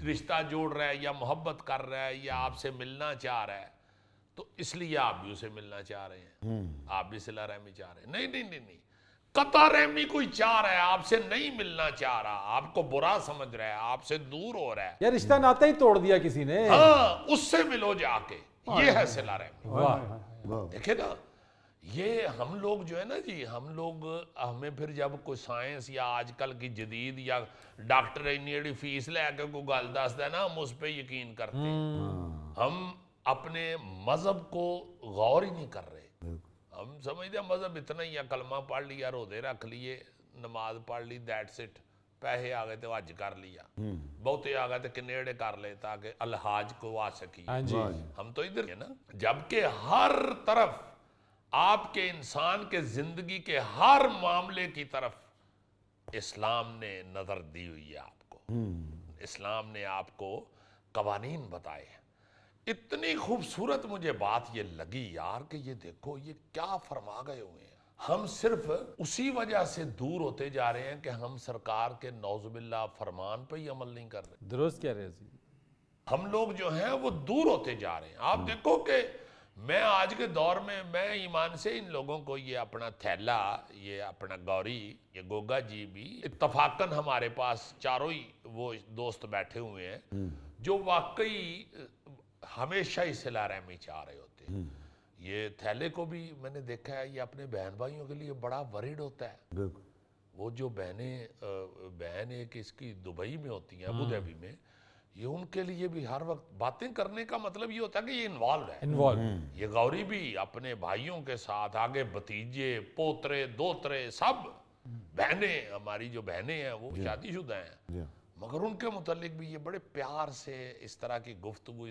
Speaker 2: रिश्ता जोड़ रहा है या मोहब्बत कर रहा है या आपसे मिलना चाह रहा है तो इसलिए आप भी उसे मिलना चाह रहे हैं, आप भी सिला रहमी चाह रहे हैं। नहीं नहीं नहीं नहीं, कता रहमी कोई चाह रहा है, आपसे नहीं मिलना चाह रहा, आपको बुरा समझ रहा है, आपसे दूर हो रहा है,
Speaker 1: यार रिश्ता नाता ही तोड़ दिया किसी ने।
Speaker 2: हाँ उससे मिलो जाके, ये है सिला रहमी।
Speaker 1: वाह
Speaker 5: वाह।
Speaker 2: देखे ना, ये हम लोग जो है ना जी, हम लोग हमें फिर जब कोई साइंस या आजकल की जदीद या डॉक्टर इन्नी फीस लैके कोई गल दसदा ना हम उस पर यकीन करते हैं। हम अपने मजहब को गौर ही नहीं कर रहे। हम समझते हैं मजहब इतना ही है, कलमा पढ़ लिया, रोजे रख लिए, नमाज पढ़ ली, दैट्स इट। पैसे आ गए तो हज कर लिया, बहुते आ गए तो कनेडे कर ले ताकि अलहाज को आ सकी।
Speaker 1: हाँ जी
Speaker 2: हम तो इधर है ना। जबकि हर तरफ आपके इंसान के जिंदगी के हर मामले की तरफ इस्लाम ने नजर दी हुई है आपको। इस्लाम ने आपको कवानीन बताए हैं। इतनी खूबसूरत मुझे बात ये लगी यार कि ये देखो ये क्या फरमा गए हुए हैं। हम सिर्फ उसी वजह से दूर होते जा रहे हैं कि हम सरकार के नौजुबिल्ला फरमान पे ही अमल नहीं कर रहे।
Speaker 1: दुरुस्त कह रहे हैं।
Speaker 2: हम लोग जो हैं वो दूर होते जा रहे हैं। आप देखो कि मैं आज के दौर में मैं ईमान से इन लोगों को ये अपना थैला, ये अपना गौरी, ये गोगा जी भी इत्तफाकन हमारे पास चारों ही वो दोस्त बैठे हुए हैं जो वाकई हमेशा ही सिला रहमी चाह रहे होते हैं। ये थैले को भी मैंने देखा है, ये अपने बहन भाइयों के लिए बड़ा वरीड होता है।
Speaker 5: बिल्कुल।
Speaker 2: वो जो बहन एक इसकी दुबई में होती हैं, अबू धाबी में, ये उनके लिए भी हर वक्त बातें करने का मतलब ये होता है कि ये इन्वॉल्व है।
Speaker 1: इन्वॉल्व।
Speaker 2: ये गौरी भी अपने भाइयों के साथ, आगे भतीजे, पोतरे, दोतरे, सब बहनें, हमारी जो बहनें हैं वो शादीशुदा हैं,
Speaker 5: जी
Speaker 2: मगर उनके मुतालिक भी ये बड़े प्यार से इस तरह की गुफ्तगू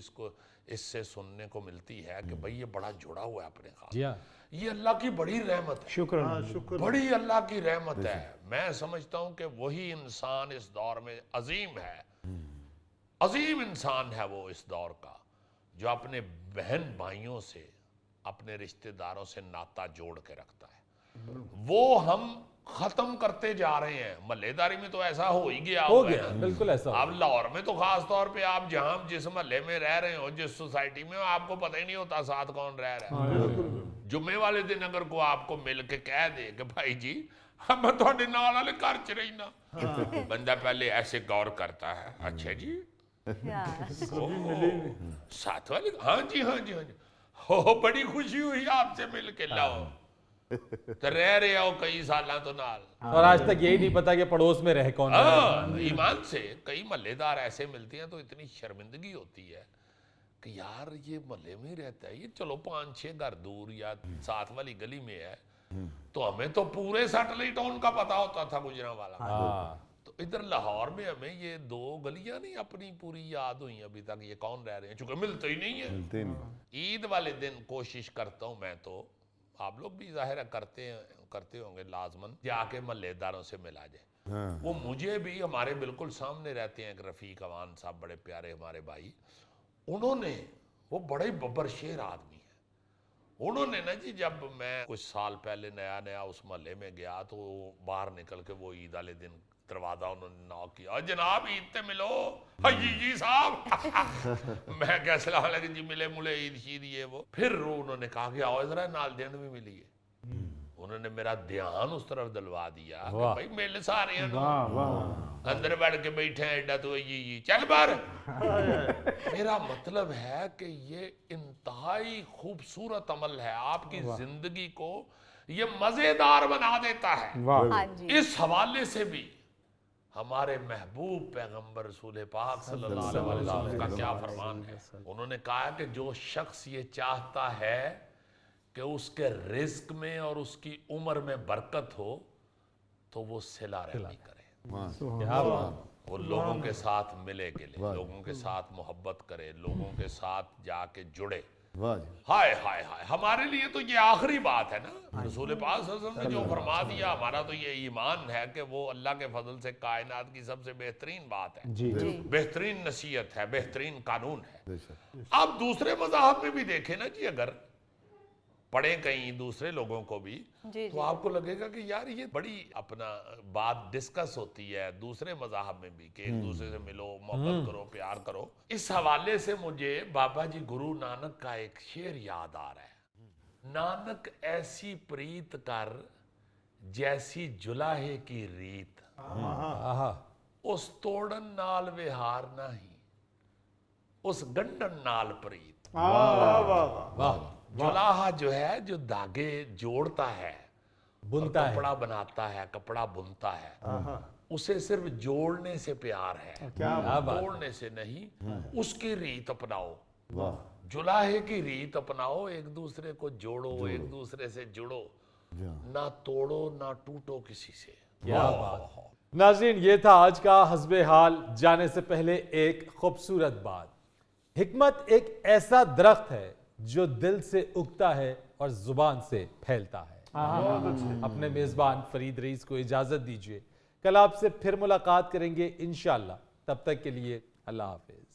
Speaker 2: इससे सुनने को मिलती है कि भाई ये बड़ा जुड़ा हुआ है अपने खास।
Speaker 1: जी हाँ।
Speaker 2: ये अल्लाह की बड़ी रहमत है,
Speaker 4: शुक्र।
Speaker 2: बड़ी अल्लाह की रहमत है। मैं समझता हूँ कि वही इंसान इस दौर में अजीम है, अजीम इंसान है वो इस दौर का, जो अपने बहन भाइयों से, अपने रिश्तेदारों से नाता जोड़ के रखता है। वो हम खत्म करते जा रहे हैं। महल्लेदारी में तो ऐसा हो ही गया
Speaker 1: हो
Speaker 2: हुआ है
Speaker 1: गया,
Speaker 2: ना।
Speaker 1: बिल्कुल ऐसा हो
Speaker 2: अब लाहौर में तो खास तौर पे आप जहां जिस महल्ले में रह रहे हो, जिस सोसाइटी में हो, आपको पता ही नहीं होता साथ कौन रह रहा है। जुम्मे वाले दिन अगर को आपको मिल के कह दे कि भाई जी मैं थोड़े नाल वाले घर च रही ना, बंदा पहले ऐसे गौर करता है, अच्छा जी साथ वाले, हाँ जी हाँ जी हाँ जी, हो बड़ी खुशी हुई आपसे मिल के, लाओ तो रह रहे हो कई साल तो नाल,
Speaker 1: और आज तक यही नहीं पता कि पड़ोस में रह कौन रहा है।
Speaker 2: हाँ, ईमान से कई महल्लेदार ऐसे मिलते हैं तो इतनी शर्मिंदगी होती है कि यार ये महल्ले में ही रहता है, ये चलो 5-6 घर दूर या साथ वाली गली में है, तो हमें तो पूरे सैटेलाइट टाउन का पता होता था गुजरांवाला।
Speaker 1: हाँ।
Speaker 2: तो इधर लाहौर में हमें ये 2 गलियां नहीं अपनी पूरी याद हुई अभी तक, ये कौन रह रहे हैं, चूंकि मिलते ही नहीं है।
Speaker 5: मिलते नहीं।
Speaker 2: ईद वाले दिन कोशिश करता हूँ मैं, तो आप लोग भी जाहिर है करते होंगे, लाजमन जाके महल्लेदारों से मिला जाए।
Speaker 5: हाँ।
Speaker 2: वो मुझे भी, हमारे बिल्कुल सामने रहते हैं एक रफीक अवान साहब, बड़े प्यारे हमारे भाई, उन्होंने, वो बड़े बब्बर शेर आदमी है, उन्होंने ना जी, जब मैं कुछ साल पहले नया उस महल्ले में गया तो बाहर निकल के वो ईद वाले दिन दरवाजा उन्होंने नॉक किया, जनाब ईद ते मिलो, जी साहब मैं क्या सलाम अलैकुम जी, मिले मुले ईद शीद ये वो। फिर उन्होंने कहा कि आओ जरा नाल दिन भी मिलिए। उन्होंने मेरा ध्यान उस तरफ दिलवा दिया कि भाई मिल सारे अंदर बैठ के बैठे हैं, एडा तो ये चल बाहर। मेरा मतलब है कि ये इंतहाई खूबसूरत अमल है, आपकी जिंदगी को ये मजेदार बना देता है।
Speaker 7: हाँ जी।
Speaker 2: इस हवाले से भी हमारे महबूब पैगंबर रसूल पाक सल्लल्लाहु अलैहि वसल्लम का क्या फरमान है। उन्होंने कहा कि जो शख्स ये चाहता है कि उसके रिज्क में और उसकी उम्र में बरकत हो, तो वो सिला रहमी करे,
Speaker 1: क्या बात।
Speaker 2: वो लोगों के साथ मिले गिले, लोगों के साथ मोहब्बत करे, लोगों के साथ जाके जुड़े।
Speaker 5: वाह जी।
Speaker 2: हाय हाय हाय, हमारे लिए तो ये आखिरी बात है ना। रसूल पाक सल्लल्लाहु अलैहि वसल्लम ने जो फरमा दिया, हमारा तो ये ईमान है कि वो अल्लाह के फजल से कायनात की सबसे बेहतरीन बात है,
Speaker 4: जी
Speaker 7: जी।
Speaker 2: बेहतरीन नसीहत है, बेहतरीन कानून है।
Speaker 5: बेशक।
Speaker 2: आप दूसरे मज़ाहब में भी देखें ना जी, अगर पढ़े कहीं दूसरे लोगों को भी,
Speaker 7: जी,
Speaker 2: तो आपको लगेगा कि यार ये बड़ी अपना बात डिस्कस होती है दूसरे मज़ाहब में भी, कि एक दूसरे से मिलो, मोहब्बत करो, प्यार करो। इस हवाले से मुझे बाबा जी गुरु नानक का एक शेर याद आ रहा है, नानक ऐसी प्रीत कर जैसी जुलाहे की रीत,
Speaker 1: आहा।
Speaker 2: उस तोड़न नाल विहार नहीं, उस गंढन नाल प्रीत।
Speaker 1: वाह।
Speaker 2: जुलाहा जो है, जो धागे जोड़ता है,
Speaker 1: बुनता है।
Speaker 2: कपड़ा बनाता है, कपड़ा बुनता है, उसे सिर्फ जोड़ने से प्यार है,
Speaker 1: क्या बात।
Speaker 2: तोड़ने से नहीं। उसकी रीत अपनाओ,
Speaker 5: वाह।
Speaker 2: जुलाहे की रीत अपनाओ, एक दूसरे को जोड़ो, एक दूसरे से जुड़ो, ना तोड़ो ना टूटो किसी से।
Speaker 1: क्या बात। नाज़रीन, ये था आज का हस्बे हाल। जाने से पहले एक खूबसूरत बात, हिकमत एक ऐसा दरख्त है जो दिल से उगता है और जुबान से फैलता है। अपने मेजबान फरीद रईस को इजाजत दीजिए, कल आपसे फिर मुलाकात करेंगे इंशाअल्लाह। तब तक के लिए अल्लाह हाफिज।